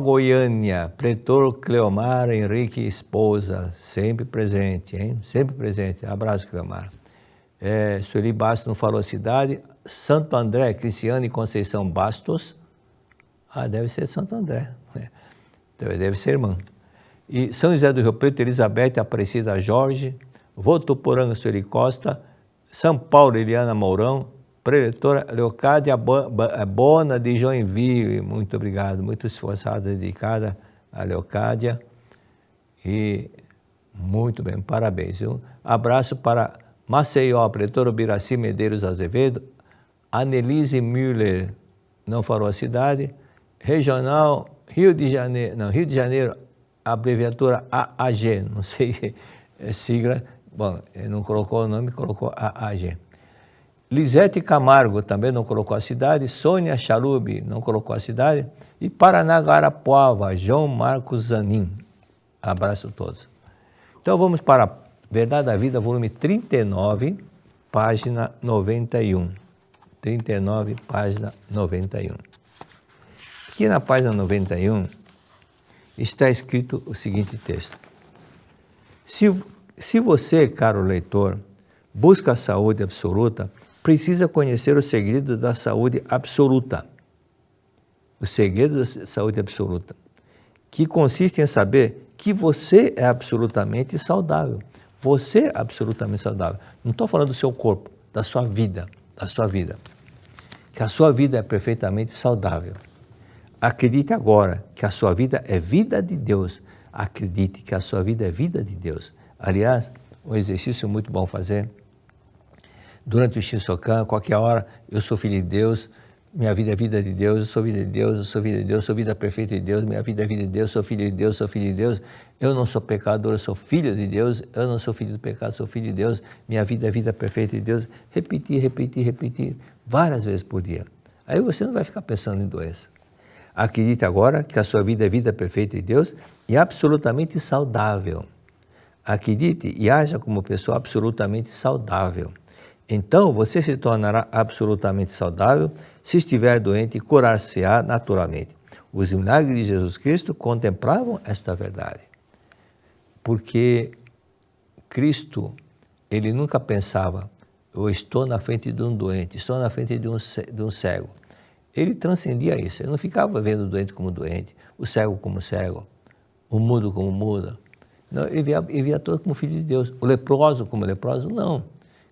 Goiânia, Pretor Cleomar Henrique, esposa, sempre presente, hein? Sempre presente. Abraço, Cleomar. Sueli Bastos não falou a cidade. Santo André, Cristiane Conceição Bastos. Deve ser Santo André. Deve ser irmã. E São José do Rio Preto, Elizabeth Aparecida Jorge. Votuporanga, Sueli Costa. São Paulo, Eliana Mourão. Preletora Leocádia Bona de Joinville. Muito obrigado, muito esforçada, dedicada a Leocádia. E muito bem, parabéns. Um abraço para Maceió, Preletora Biraci Medeiros Azevedo. Anelise Müller, não falou a cidade. Regional Rio de Janeiro, abreviatura AAG, não sei, sigla. Bom, não colocou o nome, colocou AAG. Lisete Camargo também não colocou a cidade. Sônia Charubi não colocou a cidade. E Paranaguarapuava, João Marcos Zanin. Abraço a todos. Então vamos para Verdade da Vida, volume 39, página 91. 39, página 91. Aqui na página 91 está escrito o seguinte texto. Se você, caro leitor, busca a saúde absoluta, precisa conhecer o segredo da saúde absoluta. O segredo da saúde absoluta, que consiste em saber que você é absolutamente saudável. Você é absolutamente saudável. Não estou falando do seu corpo, da sua vida, Que a sua vida é perfeitamente saudável. Acredite agora que a sua vida é vida de Deus. Acredite que a sua vida é vida de Deus. Aliás, um exercício muito bom fazer. Durante o Shinsokan, qualquer hora, eu sou filho de Deus, minha vida é vida de Deus, eu sou vida de Deus, eu sou vida de Deus, sou vida perfeita de Deus, minha vida é vida de Deus, sou filho de Deus, sou filho de Deus, eu não sou pecador, eu sou filho de Deus, eu não sou filho do pecado, sou filho de Deus, minha vida é vida perfeita de Deus. Repetir, várias vezes por dia. Aí você não vai ficar pensando em doença. Acredite agora que a sua vida é vida perfeita de Deus e absolutamente saudável. Acredite e haja como pessoa absolutamente saudável. Então você se tornará absolutamente saudável. Se estiver doente, curar-se-á naturalmente. Os milagres de Jesus Cristo contemplavam esta verdade. Porque Cristo, ele nunca pensava, eu estou na frente de um doente, estou na frente de um cego. Ele transcendia isso, ele não ficava vendo o doente como doente, o cego como cego, o mudo como mudo. Não, ele via todo como filho de Deus, o leproso como leproso, não.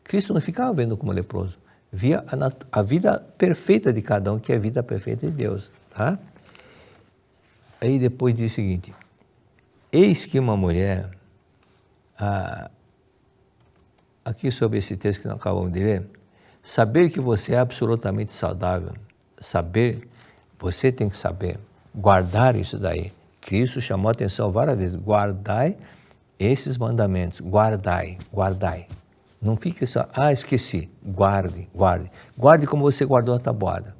Cristo não ficava vendo como leproso, via a vida perfeita de cada um, que é a vida perfeita de Deus. Tá? Aí depois diz o seguinte, eis que uma mulher, aqui sobre esse texto que nós acabamos de ler, saber que você é absolutamente saudável, você tem que saber, guardar isso daí. Cristo chamou a atenção várias vezes, guardai esses mandamentos, guardai. Não fique só, esqueci, guarde. Guarde como você guardou a tabuada.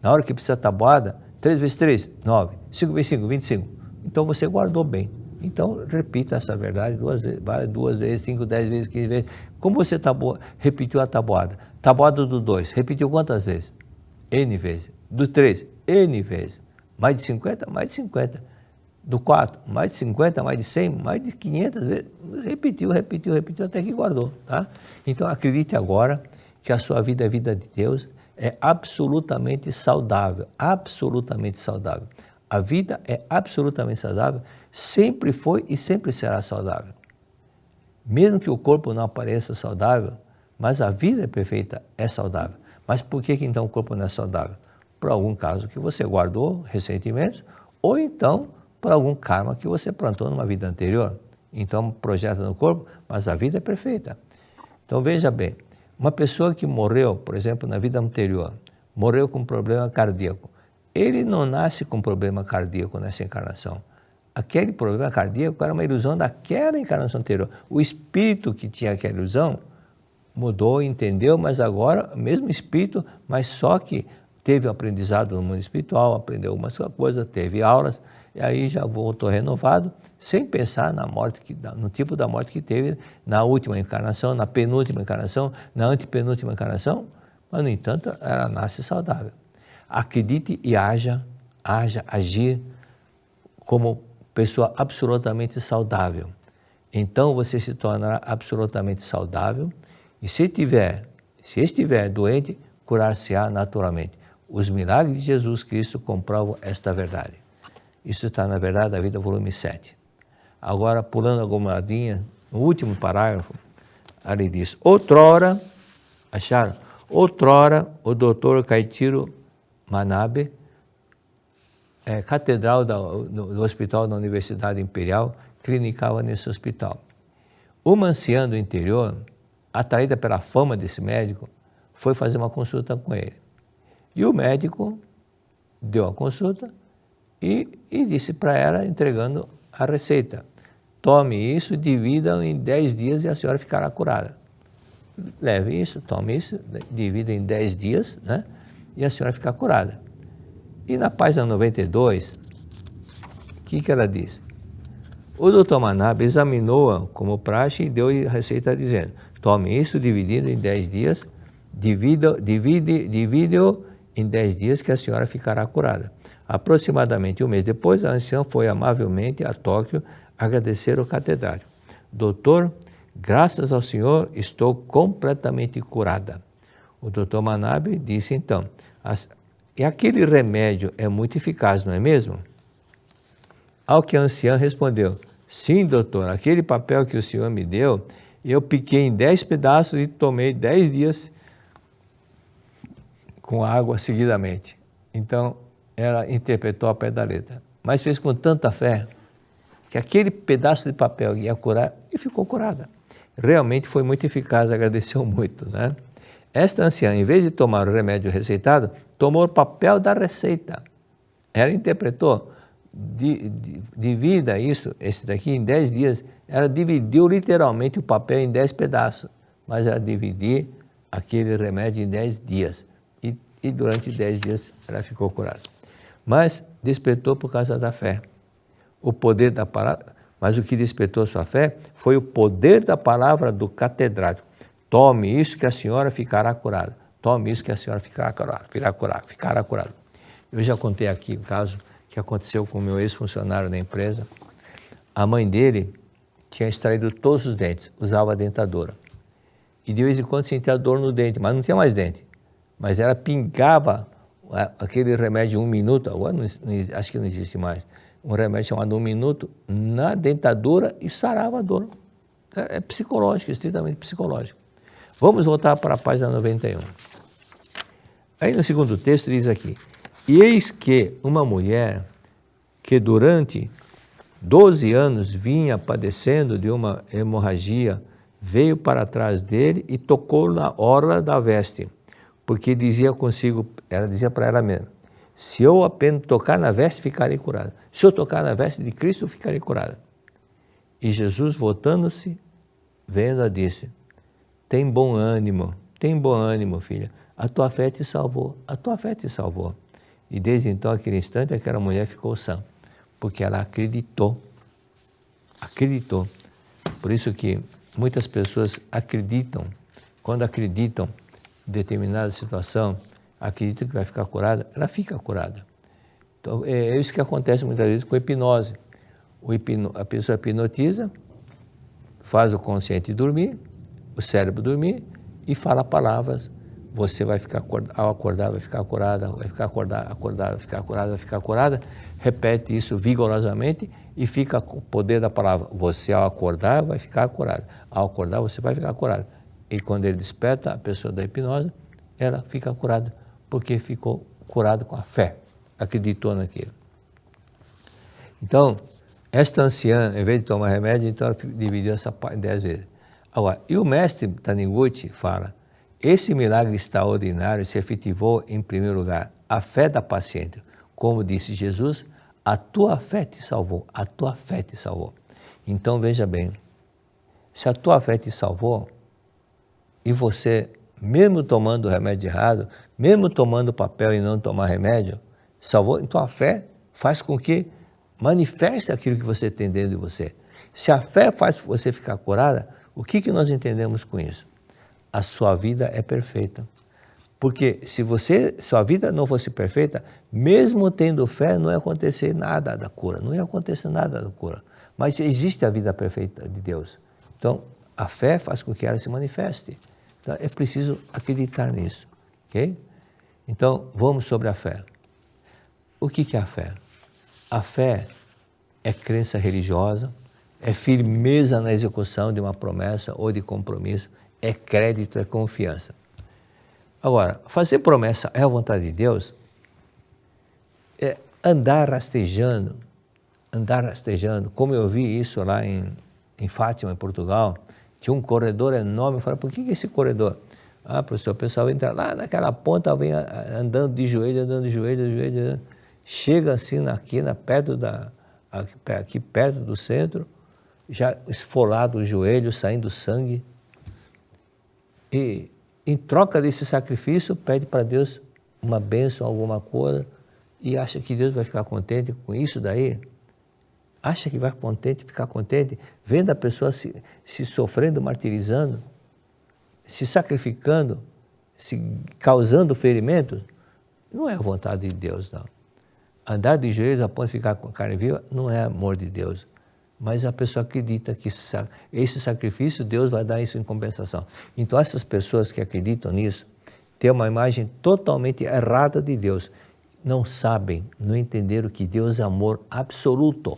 Na hora que precisa tabuada, 3 vezes 3, 9, 5 vezes 5, 25. Então você guardou bem. Então repita essa verdade 2 vezes, 5, 10 vezes, 15 vezes. Como você repetiu a tabuada? Tabuada do 2, repetiu quantas vezes? N vezes. Do 3, N vezes. Mais de 50? Mais de 50. Do 4, mais de 50, mais de 100, mais de 500 vezes. Repetiu até que guardou. Tá? Então acredite agora que a sua vida é vida de Deus, é absolutamente saudável. Absolutamente saudável. A vida é absolutamente saudável, sempre foi e sempre será saudável. Mesmo que o corpo não apareça saudável, mas a vida é perfeita, é saudável. Mas por que então o corpo não é saudável? Por algum caso que você guardou, ressentimentos, ou então por algum karma que você plantou numa vida anterior. Então projeta no corpo, mas a vida é perfeita. Então veja bem, uma pessoa que morreu, por exemplo, na vida anterior, morreu com problema cardíaco, ele não nasce com problema cardíaco nessa encarnação. Aquele problema cardíaco era uma ilusão daquela encarnação anterior. O espírito que tinha aquela ilusão mudou, entendeu, mas agora, mesmo espírito, mas só que teve aprendizado no mundo espiritual, aprendeu algumas coisas, teve aulas, e aí já voltou renovado, sem pensar na morte, no tipo da morte que teve na última encarnação, na penúltima encarnação, na antepenúltima encarnação, mas, no entanto, ela nasce saudável. Acredite e agir como pessoa absolutamente saudável. Então você se tornará absolutamente saudável e se estiver doente, curar-se-á naturalmente. Os milagres de Jesus Cristo comprovam esta verdade. Isso está na Verdade da Vida, volume 7. Agora, pulando alguma linha, no último parágrafo, ali diz, outrora, acharam? Outrora, o doutor Kaichiro Manabe, catedral do hospital da Universidade Imperial, clinicava nesse hospital. Uma anciã do interior, atraída pela fama desse médico, foi fazer uma consulta com ele. E o médico deu a consulta e disse para ela, entregando a receita, tome isso, divida em 10 dias e a senhora ficará curada. Leve isso, tome isso, divida em 10 dias, né? E a senhora ficar curada. E na página 92, o que ela disse? O doutor Manabe examinou-a como praxe e deu-lhe a receita dizendo, tome isso dividido em 10 dias, divide-o em 10 dias que a senhora ficará curada. Aproximadamente um mês depois, a anciã foi amavelmente a Tóquio agradecer ao catedrático. Doutor, Graças ao Senhor, estou completamente curada. O Dr. Manabe disse então, e aquele remédio é muito eficaz, não é mesmo? Ao que a anciã respondeu, sim, doutor, aquele papel que o senhor me deu, eu piquei em 10 pedaços e tomei 10 dias com água seguidamente. Então, ela interpretou ao pé da letra. Mas fez com tanta fé que aquele pedaço de papel ia curar e ficou curada. Realmente foi muito eficaz, agradeceu muito, né? Esta anciã, em vez de tomar o remédio receitado, tomou o papel da receita. Ela interpretou, divida isso, esse daqui, em 10 dias. Ela dividiu literalmente o papel em 10 pedaços, mas ela dividiu aquele remédio em 10 dias. E durante 10 dias ela ficou curada. Mas despertou por causa da fé. O poder da palavra, mas o que despertou sua fé foi o poder da palavra do catedrático. Tome isso que a senhora ficará curada. Tome isso que a senhora ficará curada. Eu já contei aqui o caso que aconteceu com o meu ex-funcionário da empresa. A mãe dele tinha extraído todos os dentes, usava dentadura. E de vez em quando sentia dor no dente, mas não tinha mais dente. Mas ela pingava aquele remédio 1 minuto, agora acho que não existe mais, um remédio chamado 1 minuto na dentadura e sarava a dor. É psicológico, estritamente psicológico. Vamos voltar para a página 91. Aí no segundo texto diz aqui, e eis que uma mulher que durante 12 anos vinha padecendo de uma hemorragia, veio para trás dele e tocou na orla da veste, porque dizia consigo, ela dizia para ela mesma, se eu apenas tocar na veste, ficarei curada. Se eu tocar na veste de Cristo, ficarei curada. E Jesus, voltando-se, vendo-a, disse, tem bom ânimo, filha, a tua fé te salvou, a tua fé te salvou. E desde então, aquele instante, aquela mulher ficou sã, porque ela acreditou. Por isso que muitas pessoas acreditam, quando acreditam em determinada situação, acreditam que vai ficar curada, ela fica curada. Então, é isso que acontece muitas vezes com hipnose. A pessoa hipnotiza, faz o consciente dormir, o cérebro dormir e fala palavras. Você vai ficar, ao acordar, vai ficar curada, vai ficar acordada, vai ficar curada, vai ficar curada. Repete isso vigorosamente e fica com o poder da palavra. Você, ao acordar, vai ficar curada. Ao acordar, você vai ficar curada. E quando ele desperta, a pessoa da hipnose, ela fica curada, porque ficou curada com a fé, acreditou naquilo. Então, esta anciã, em vez de tomar remédio, então ela dividiu essa parte 10 vezes. Agora, e o mestre Taniguchi fala, esse milagre extraordinário se efetivou em primeiro lugar, a fé da paciente. Como disse Jesus, a tua fé te salvou, a tua fé te salvou. Então, veja bem, se a tua fé te salvou, e você, mesmo tomando o remédio errado, mesmo tomando papel e não tomar remédio, salvou, então a fé faz com que manifeste aquilo que você tem dentro de você. Se a fé faz você ficar curada, o que nós entendemos com isso? A sua vida é perfeita. Porque se sua vida não fosse perfeita, mesmo tendo fé, não ia acontecer nada da cura, não ia acontecer nada da cura. Mas existe a vida perfeita de Deus. Então, a fé faz com que ela se manifeste. Então, é preciso acreditar nisso, ok? Então, vamos sobre a fé. O que é a fé? A fé é crença religiosa, é firmeza na execução de uma promessa ou de compromisso, é crédito, é confiança. Agora, fazer promessa é a vontade de Deus, é andar rastejando, como eu vi isso lá em Fátima, em Portugal, tinha um corredor enorme, eu falei, por que esse corredor? Ah, professor, o pessoal entra lá naquela ponta, vem andando de joelho, chega assim aqui perto do centro, já esfolado o joelho, saindo sangue, e em troca desse sacrifício, pede para Deus uma bênção, alguma coisa, e acha que Deus vai ficar contente com isso daí? Acha que vai ficar contente vendo a pessoa se sofrendo, martirizando, se sacrificando, se causando ferimentos? Não é a vontade de Deus, não. Andar de joelhos a ponto de ficar com a carne viva não é amor de Deus. mas a pessoa acredita que esse sacrifício, Deus vai dar isso em compensação. Então essas pessoas que acreditam nisso, têm uma imagem totalmente errada de Deus. Não sabem, não entenderam que Deus é amor absoluto.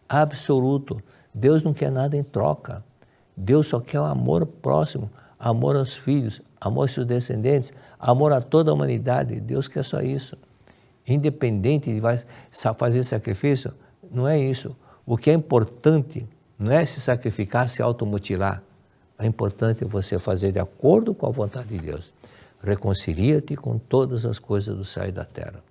Absoluto. Deus não quer nada em troca. Deus só quer o amor próximo, amor aos filhos, amor aos seus descendentes, amor a toda a humanidade. Deus quer só isso. Independente de fazer sacrifício, não é isso. O que é importante não é se sacrificar, se automutilar. É importante você fazer de acordo com a vontade de Deus. Reconcilia-te com todas as coisas do céu e da terra.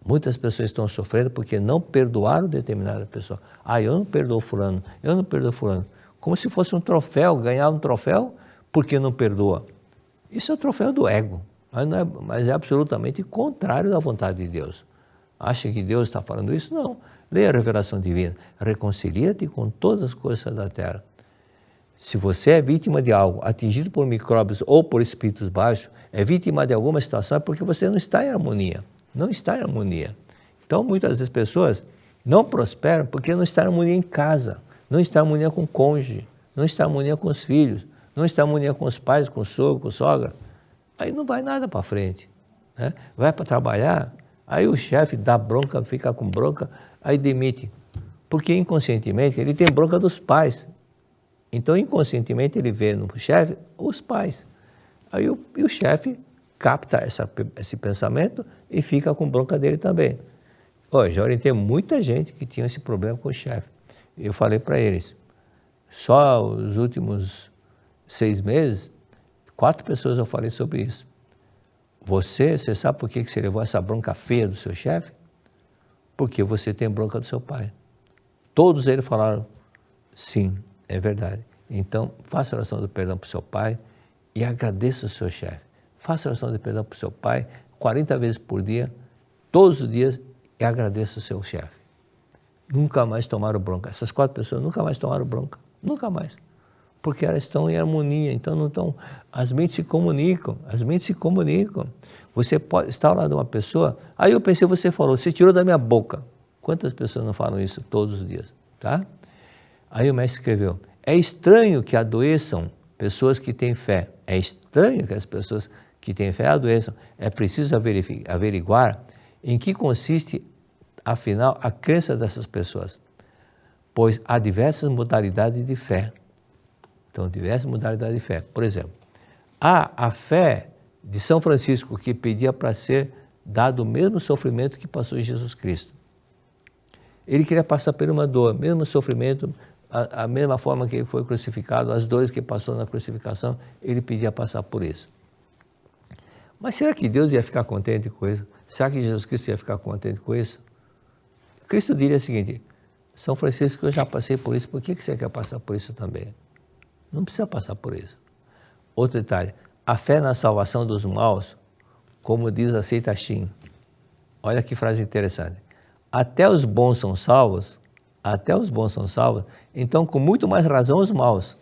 Muitas pessoas estão sofrendo porque não perdoaram determinada pessoa. Eu não perdoo fulano, eu não perdoo fulano. Como se fosse um troféu, ganhar um troféu porque não perdoa. Isso é o troféu do ego, mas é absolutamente contrário da vontade de Deus. Acha que Deus está falando isso? Não. Leia a revelação divina. Reconcilia-te com todas as coisas da terra. Se você é vítima de algo, atingido por micróbios ou por espíritos baixos, é vítima de alguma situação, é porque você não está em harmonia. Não está em harmonia. Então, muitas vezes pessoas não prosperam porque não estão em harmonia em casa, não estão em harmonia com o cônjuge, não estão em harmonia com os filhos, não estão em harmonia com os pais, com o sogro, com a sogra. Aí não vai nada para frente. Né? Vai para trabalhar, aí o chefe dá bronca, fica com bronca, aí demite. Porque inconscientemente ele tem bronca dos pais. Então, inconscientemente, ele vê no chefe os pais. Aí o chefe capta esse pensamento e fica com bronca dele também. Já orientei muita gente que tinha esse problema com o chefe. Eu falei para eles, só os últimos 6 meses, 4 pessoas eu falei sobre isso. Você sabe por que você levou essa bronca feia do seu chefe? Porque você tem bronca do seu pai. Todos eles falaram, sim, é verdade. Então, faça oração de perdão para o seu pai e agradeça o seu chefe. Faça oração de perdão para o seu pai 40 vezes por dia, todos os dias, e agradeça o seu chefe. Nunca mais tomaram bronca. Essas 4 pessoas nunca mais tomaram bronca. Nunca mais. Porque elas estão em harmonia, então não estão... As mentes se comunicam, Você pode estar ao lado de uma pessoa... Aí eu pensei, você falou, você tirou da minha boca. Quantas pessoas não falam isso todos os dias? Tá? Aí o mestre escreveu, é estranho que adoeçam pessoas que têm fé. É estranho que as pessoas que têm fé adoeçam. É preciso averiguar em que consiste, afinal, a crença dessas pessoas. Pois há diversas modalidades de fé. Então, diversas modalidades de fé. Por exemplo, há a fé de São Francisco, que pedia para ser dado o mesmo sofrimento que passou Jesus Cristo. Ele queria passar por uma dor, mesmo sofrimento, a mesma forma que ele foi crucificado, as dores que passou na crucificação, ele pedia passar por isso. Mas será que Deus ia ficar contente com isso? Será que Jesus Cristo ia ficar contente com isso? Cristo diria o seguinte, São Francisco, eu já passei por isso, por que você quer passar por isso também? Não precisa passar por isso. Outro detalhe, a fé na salvação dos maus, como diz a seita Shin. Olha que frase interessante. Até os bons são salvos, então com muito mais razão os maus.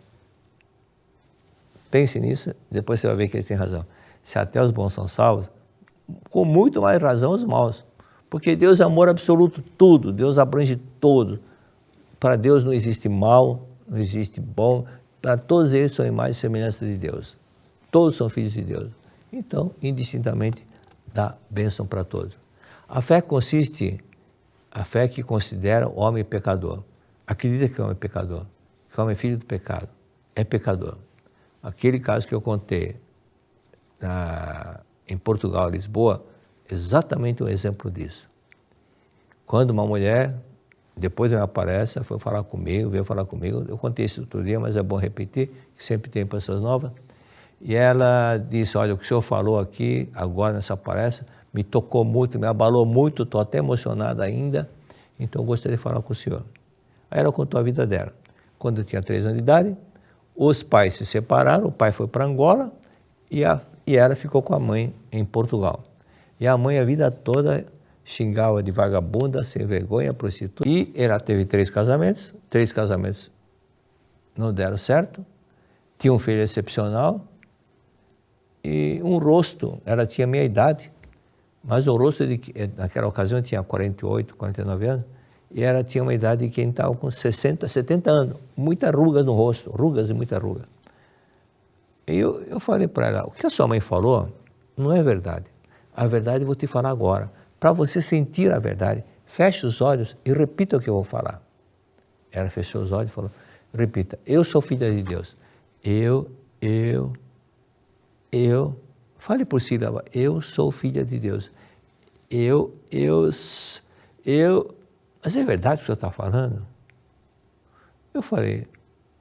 Pense nisso, depois você vai ver que eles têm razão. Se até os bons são salvos, com muito mais razão os maus. Porque Deus é amor absoluto, tudo, Deus abrange todo. Para Deus não existe mal, não existe bom, para todos eles são imagem e semelhança de Deus. Todos são filhos de Deus. Então, indistintamente, dá bênção para todos. A fé que considera o homem pecador. Acredita que o homem é pecador, que o homem é filho do pecado, é pecador. Aquele caso que eu contei em Portugal, Lisboa, exatamente um exemplo disso. Quando uma mulher, depois ela aparece, veio falar comigo, eu contei isso outro dia, mas é bom repetir, que sempre tem pessoas novas, e ela disse, olha, o que o senhor falou aqui, agora nessa palestra, me tocou muito, me abalou muito, estou até emocionada ainda, então eu gostaria de falar com o senhor. Aí ela contou a vida dela. Quando eu tinha 3 anos de idade, os pais se separaram, o pai foi para Angola e ela ficou com a mãe em Portugal. E a mãe a vida toda xingava de vagabunda, sem vergonha, prostituta. E ela teve 3 casamentos não deram certo, tinha um filho excepcional e um rosto, ela tinha meia idade, mas o rosto, naquela ocasião tinha 48, 49 anos, e ela tinha uma idade de quem estava com 60, 70 anos, muita ruga no rosto, rugas e muita ruga. E eu falei para ela, o que a sua mãe falou não é verdade. A verdade eu vou te falar agora. Para você sentir a verdade, feche os olhos e repita o que eu vou falar. Ela fechou os olhos e falou, repita, eu sou filha de Deus. Fale por sílaba, eu sou filha de Deus. Mas é verdade o que o senhor está falando? Eu falei,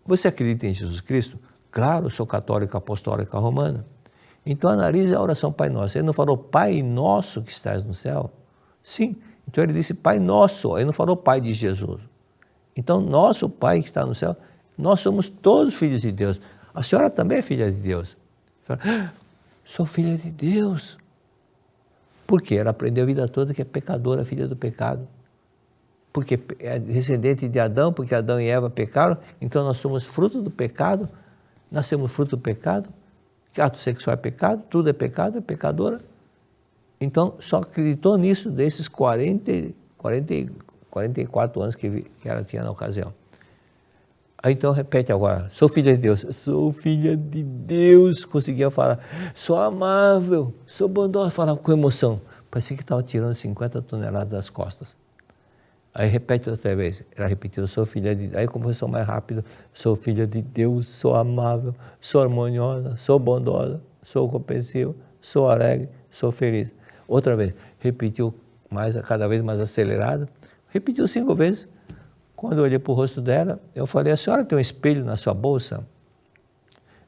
você acredita em Jesus Cristo? Claro, eu sou católica apostólica romana. Então analise a oração Pai Nosso. Ele não falou Pai Nosso que estás no céu? Sim. Então ele disse Pai Nosso, ele não falou Pai de Jesus. Então nosso Pai que está no céu, nós somos todos filhos de Deus. A senhora também é filha de Deus. Eu falei, sou filha de Deus. Por quê? Ela aprendeu a vida toda que é pecadora, filha do pecado. Porque é descendente de Adão, porque Adão e Eva pecaram, então nós somos fruto do pecado, nascemos fruto do pecado, ato sexual é pecado, tudo é pecado, é pecadora. Então só acreditou nisso desses 44 anos que ela tinha na ocasião. Aí então repete agora, sou filha de Deus, sou filha de Deus, conseguia falar, sou amável, sou bondosa, falava com emoção, parecia que estava tirando 50 toneladas das costas. Aí repete outra vez, ela repetiu, sou filha de Deus, aí começou mais rápido, sou filha de Deus, sou amável, sou harmoniosa, sou bondosa, sou compreensiva, sou alegre, sou feliz. Outra vez, repetiu cada vez mais acelerado, repetiu 5 vezes. Quando eu olhei para o rosto dela, eu falei, a senhora tem um espelho na sua bolsa?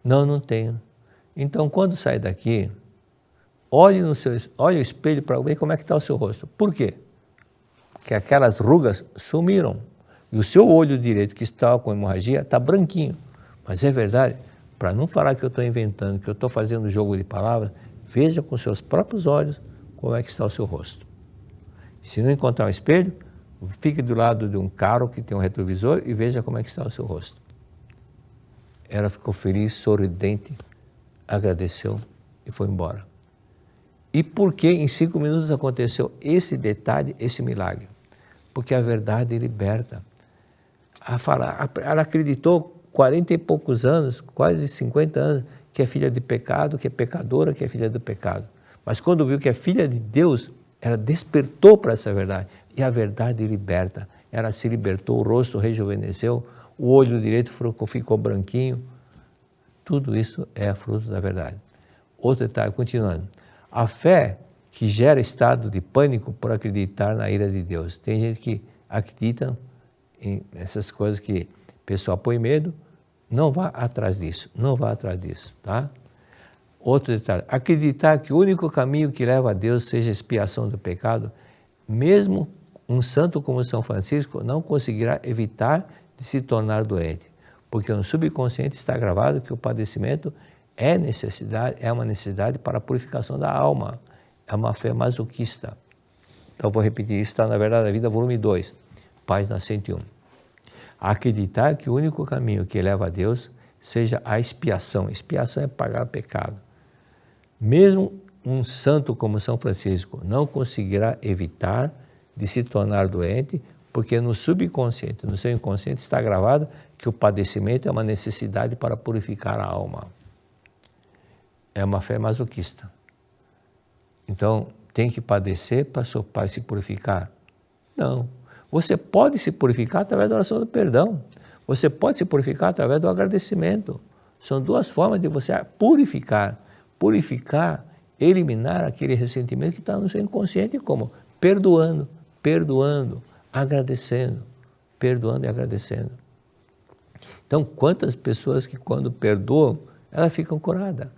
Não, não tenho. Então, quando sair daqui, olhe o espelho para ver como é que está o seu rosto. Por quê? Porque aquelas rugas sumiram. E o seu olho direito, que estava com hemorragia, está branquinho. Mas é verdade, para não falar que eu estou inventando, que eu estou fazendo jogo de palavras, veja com seus próprios olhos como é que está o seu rosto. Se não encontrar um espelho, fique do lado de um carro que tem um retrovisor e veja como é que está o seu rosto. Ela ficou feliz, sorridente, agradeceu e foi embora. E por que em 5 minutos aconteceu esse detalhe, esse milagre? Porque a verdade liberta. Ela acreditou 40 e poucos anos, quase 50 anos, que é filha de pecado, que é pecadora, que é filha do pecado. Mas quando viu que é filha de Deus, ela despertou para essa verdade. E a verdade liberta. Ela se libertou, o rosto rejuvenesceu, o olho direito ficou branquinho. Tudo isso é fruto da verdade. Outro detalhe, continuando. A fé que gera estado de pânico por acreditar na ira de Deus. Tem gente que acredita em essas coisas que o pessoal põe medo, não vá atrás disso, tá? Outro detalhe, acreditar que o único caminho que leva a Deus seja a expiação do pecado, mesmo um santo como São Francisco não conseguirá evitar de se tornar doente, porque no subconsciente está gravado que o padecimento é uma necessidade para a purificação da alma, é uma fé masoquista. Então vou repetir, isso está na Verdade da Vida, volume 2, página 101. Acreditar que o único caminho que leva a Deus seja a expiação. Expiação é pagar o pecado. Mesmo um santo como São Francisco não conseguirá evitar de se tornar doente, porque no subconsciente, no seu inconsciente está gravado que o padecimento é uma necessidade para purificar a alma. É uma fé masoquista. Então, tem que padecer para se purificar? Não. Você pode se purificar através da oração do perdão. Você pode se purificar através do agradecimento. São 2 formas de você purificar. Purificar, eliminar aquele ressentimento que está no seu inconsciente, como perdoando, agradecendo, perdoando e agradecendo. Então, quantas pessoas que quando perdoam, elas ficam curadas.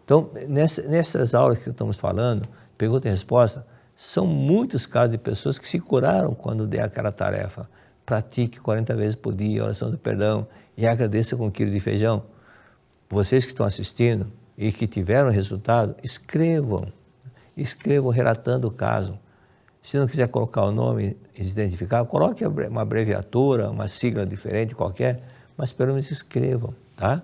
Então, nessas aulas que estamos falando, pergunta e resposta, são muitos casos de pessoas que se curaram quando der aquela tarefa. Pratique 40 vezes por dia a oração do perdão e agradeça com 1 quilo de feijão. Vocês que estão assistindo e que tiveram resultado, escrevam relatando o caso. Se não quiser colocar o nome e se identificar, coloque uma abreviatura, uma sigla diferente qualquer, mas pelo menos escrevam, tá?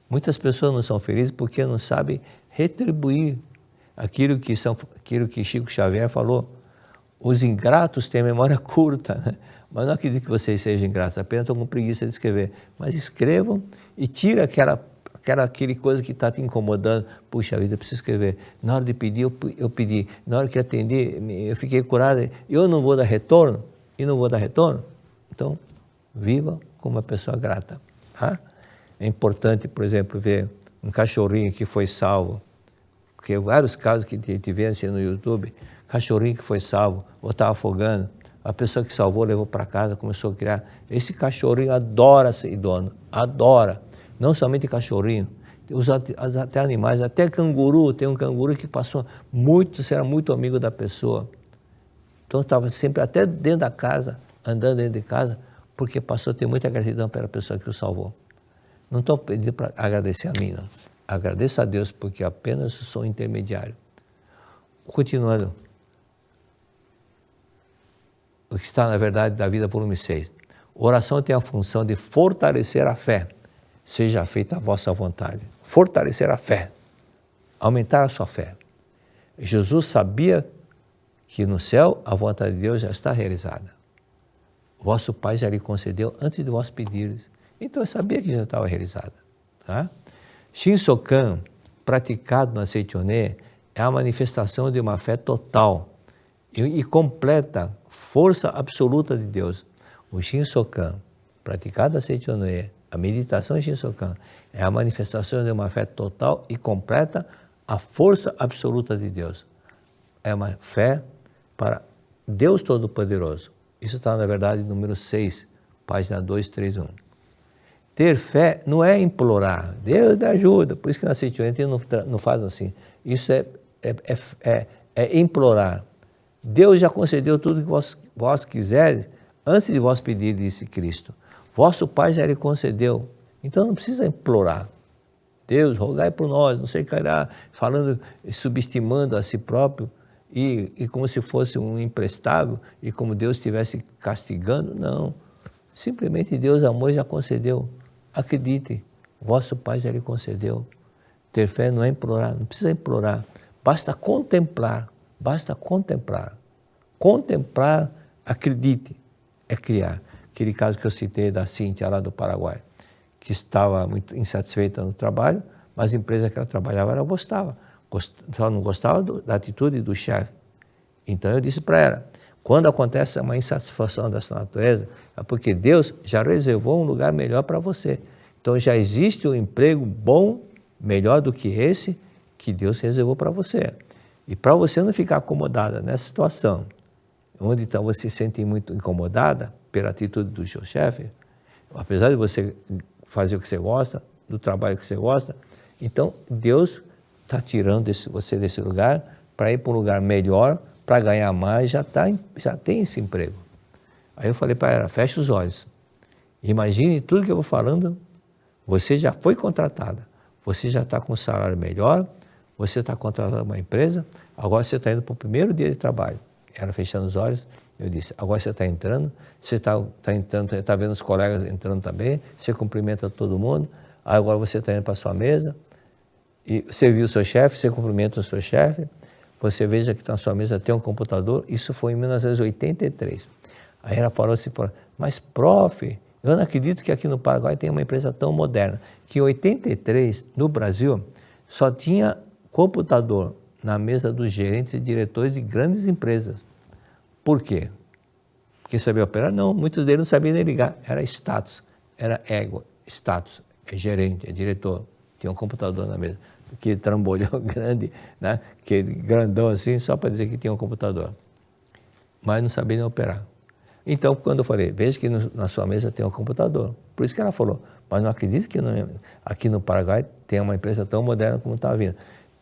Muitas pessoas não são felizes porque não sabem retribuir aquilo que Chico Xavier falou. Os ingratos têm memória curta, né? Mas não acredito que vocês sejam ingratos, apenas estão com preguiça de escrever. Mas escrevam e tira aquele coisa que está te incomodando. Puxa vida, eu preciso escrever. Na hora de pedir, eu pedi. Na hora que atendi, eu fiquei curado. Eu não vou dar retorno? E não vou dar retorno? Então, viva como uma pessoa grata. Tá? É importante, por exemplo, ver um cachorrinho que foi salvo, porque vários casos que te vê assim no YouTube, cachorrinho que foi salvo, ou estava afogando, a pessoa que salvou levou para casa, começou a criar. Esse cachorrinho adora ser dono, adora. Não somente cachorrinho, até animais, até canguru. Tem um canguru que passou era muito amigo da pessoa. Então estava sempre, até dentro da casa, andando dentro de casa, porque passou a ter muita gratidão pela pessoa que o salvou. Não estou pedindo para agradecer a mim, não. Agradeço a Deus, porque apenas sou intermediário. Continuando. O que está, na verdade, da vida, volume 6. Oração tem a função de fortalecer a fé. Seja feita a vossa vontade. Fortalecer a fé. Aumentar a sua fé. Jesus sabia que no céu a vontade de Deus já está realizada. O vosso Pai já lhe concedeu antes de vós pedirdes. Então eu sabia que já estava realizada. Tá? Shinsokan, praticado na Seichoné, é a manifestação de uma fé total e completa força absoluta de Deus. O Shinsokan, praticado na Seichoné, a meditação Shinsokan, é a manifestação de uma fé total e completa, a força absoluta de Deus. É uma fé para Deus Todo-Poderoso. Isso está, na verdade, no número 6, página 231. Ter fé não é implorar, Deus me ajuda, por isso que na Seichoné não faz assim. Isso é implorar. Deus já concedeu tudo que vós quiseres, antes de vós pedir, disse Cristo. Vosso Pai já lhe concedeu, então não precisa implorar. Deus, rogai por nós, não sei o que irá, falando, subestimando a si próprio, e como se fosse um imprestável, e como Deus estivesse castigando, não. Simplesmente Deus amou e já concedeu. Acredite, vosso Pai já lhe concedeu. Ter fé não é implorar, não precisa implorar, basta contemplar, basta contemplar. Contemplar, acredite, é criar. Aquele caso que eu citei da Cíntia lá do Paraguai, que estava muito insatisfeita no trabalho, mas a empresa que ela trabalhava ela gostava, só não gostava da atitude do chefe. Então eu disse para ela, quando acontece uma insatisfação dessa natureza, é porque Deus já reservou um lugar melhor para você. Então já existe um emprego bom, melhor do que esse, que Deus reservou para você. E para você não ficar acomodada nessa situação, onde então você se sente muito incomodada pela atitude do seu chefe, apesar de você fazer o que você gosta, do trabalho que você gosta, então Deus está tirando você desse lugar para ir para um lugar melhor, para ganhar mais, já tem esse emprego. Aí eu falei para ela, feche os olhos, imagine tudo que eu vou falando, você já foi contratada, você já está com um salário melhor, você está contratado uma empresa, agora você está indo para o primeiro dia de trabalho. Ela fechando os olhos, eu disse, agora você está entrando, você está entrando, está vendo os colegas entrando também, você cumprimenta todo mundo, agora você está indo para a sua mesa, e você viu o seu chefe, você cumprimenta o seu chefe, você veja que na sua mesa tem um computador, isso foi em 1983. Aí ela parou assim, mas prof, eu não acredito que aqui no Paraguai tem uma empresa tão moderna, que em 83, no Brasil, só tinha computador na mesa dos gerentes e diretores de grandes empresas. Por quê? Porque sabia operar? Não, muitos deles não sabiam nem ligar. Era status, era ego, status, é gerente, é diretor, tinha um computador na mesa. Que trambolhão grande, né? Que grandão assim, só para dizer que tinha um computador. Mas não sabia nem operar. Então, quando eu falei, veja que na sua mesa tem um computador. Por isso que ela falou, mas não acredito que aqui no Paraguai tem uma empresa tão moderna como está vindo.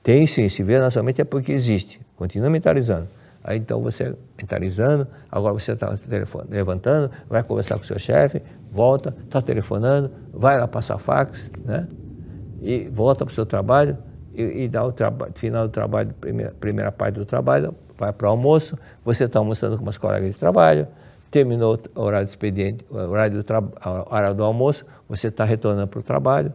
Tem sim, se vê na sua mente é porque existe. Continua mentalizando. Aí então você mentalizando, agora você está levantando, vai conversar com o seu chefe, volta, está telefonando, vai lá passar fax, né? E volta para o seu trabalho e dá o final do trabalho, primeira parte do trabalho, vai para o almoço, você está almoçando com umas colegas de trabalho, terminou o horário do expediente, a hora do almoço, você está retornando para o trabalho,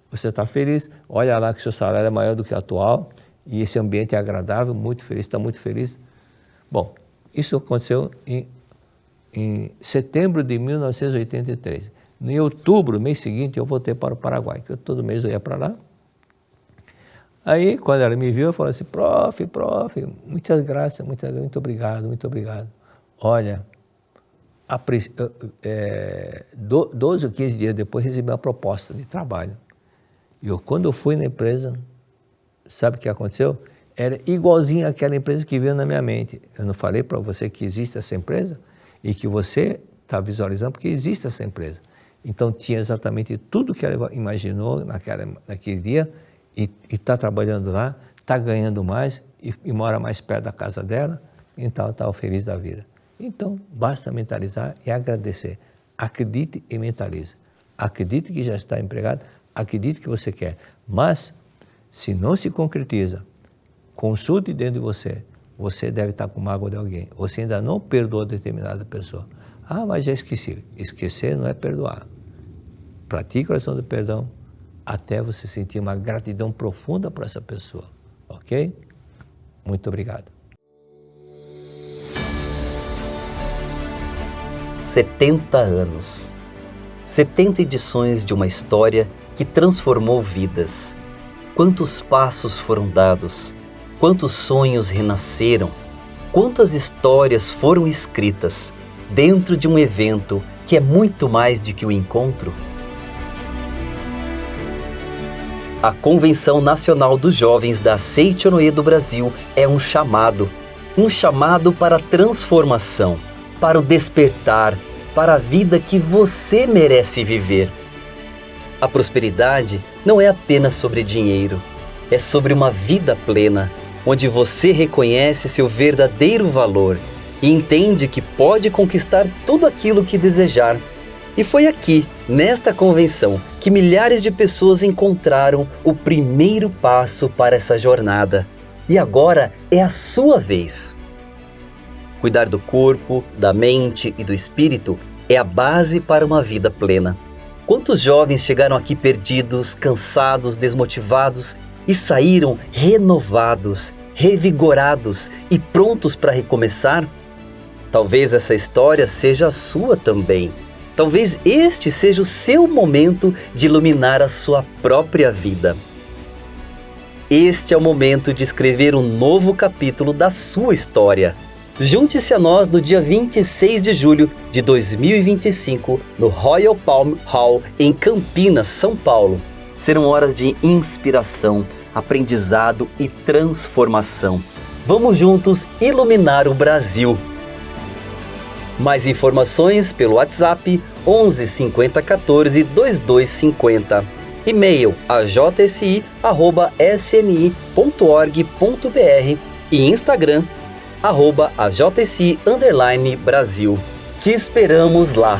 você está feliz, olha lá que o seu salário é maior do que o atual e esse ambiente é agradável, muito feliz, está muito feliz. Bom, isso aconteceu em em setembro de 1983. Em outubro, mês seguinte, eu voltei para o Paraguai, que todo mês eu ia para lá. Aí, quando ela me viu, eu falei assim, prof, muitas graças, muito obrigado. Olha, 12 ou 15 dias depois, recebi uma proposta de trabalho. E quando eu fui na empresa, sabe o que aconteceu? Era igualzinho àquela empresa que veio na minha mente. Eu não falei para você que existe essa empresa e que você está visualizando porque existe essa empresa. Então, tinha exatamente tudo que ela imaginou naquele dia e está trabalhando lá, está ganhando mais e mora mais perto da casa dela, então está feliz da vida. Então, basta mentalizar e agradecer. Acredite e mentalize. Acredite que já está empregado, acredite que você quer. Mas, se não se concretiza, consulte dentro de você. Você deve estar com mágoa de alguém. Você ainda não perdoou determinada pessoa. Ah, mas já esqueci. Esquecer não é perdoar. Pratique a oração do perdão até você sentir uma gratidão profunda por essa pessoa. Ok? Muito obrigado. 70 anos. 70 edições de uma história que transformou vidas. Quantos passos foram dados? Quantos sonhos renasceram? Quantas histórias foram escritas dentro de um evento que é muito mais do que o encontro? A Convenção Nacional dos Jovens da Seichonoye do Brasil é um chamado para a transformação, para o despertar, para a vida que você merece viver. A prosperidade não é apenas sobre dinheiro, é sobre uma vida plena, onde você reconhece seu verdadeiro valor e entende que pode conquistar tudo aquilo que desejar. E foi aqui, nesta convenção, que milhares de pessoas encontraram o primeiro passo para essa jornada. E agora é a sua vez. Cuidar do corpo, da mente e do espírito é a base para uma vida plena. Quantos jovens chegaram aqui perdidos, cansados, desmotivados e saíram renovados, revigorados e prontos para recomeçar? Talvez essa história seja a sua também. Talvez este seja o seu momento de iluminar a sua própria vida. Este é o momento de escrever um novo capítulo da sua história. Junte-se a nós no dia 26 de julho de 2025, no Royal Palm Hall, em Campinas, São Paulo. Serão horas de inspiração, aprendizado e transformação. Vamos juntos iluminar o Brasil. Mais informações pelo WhatsApp 11 50 14 2250. E-mail ajsi@sni.org.br e Instagram @ajsi_Brasil. Te esperamos lá!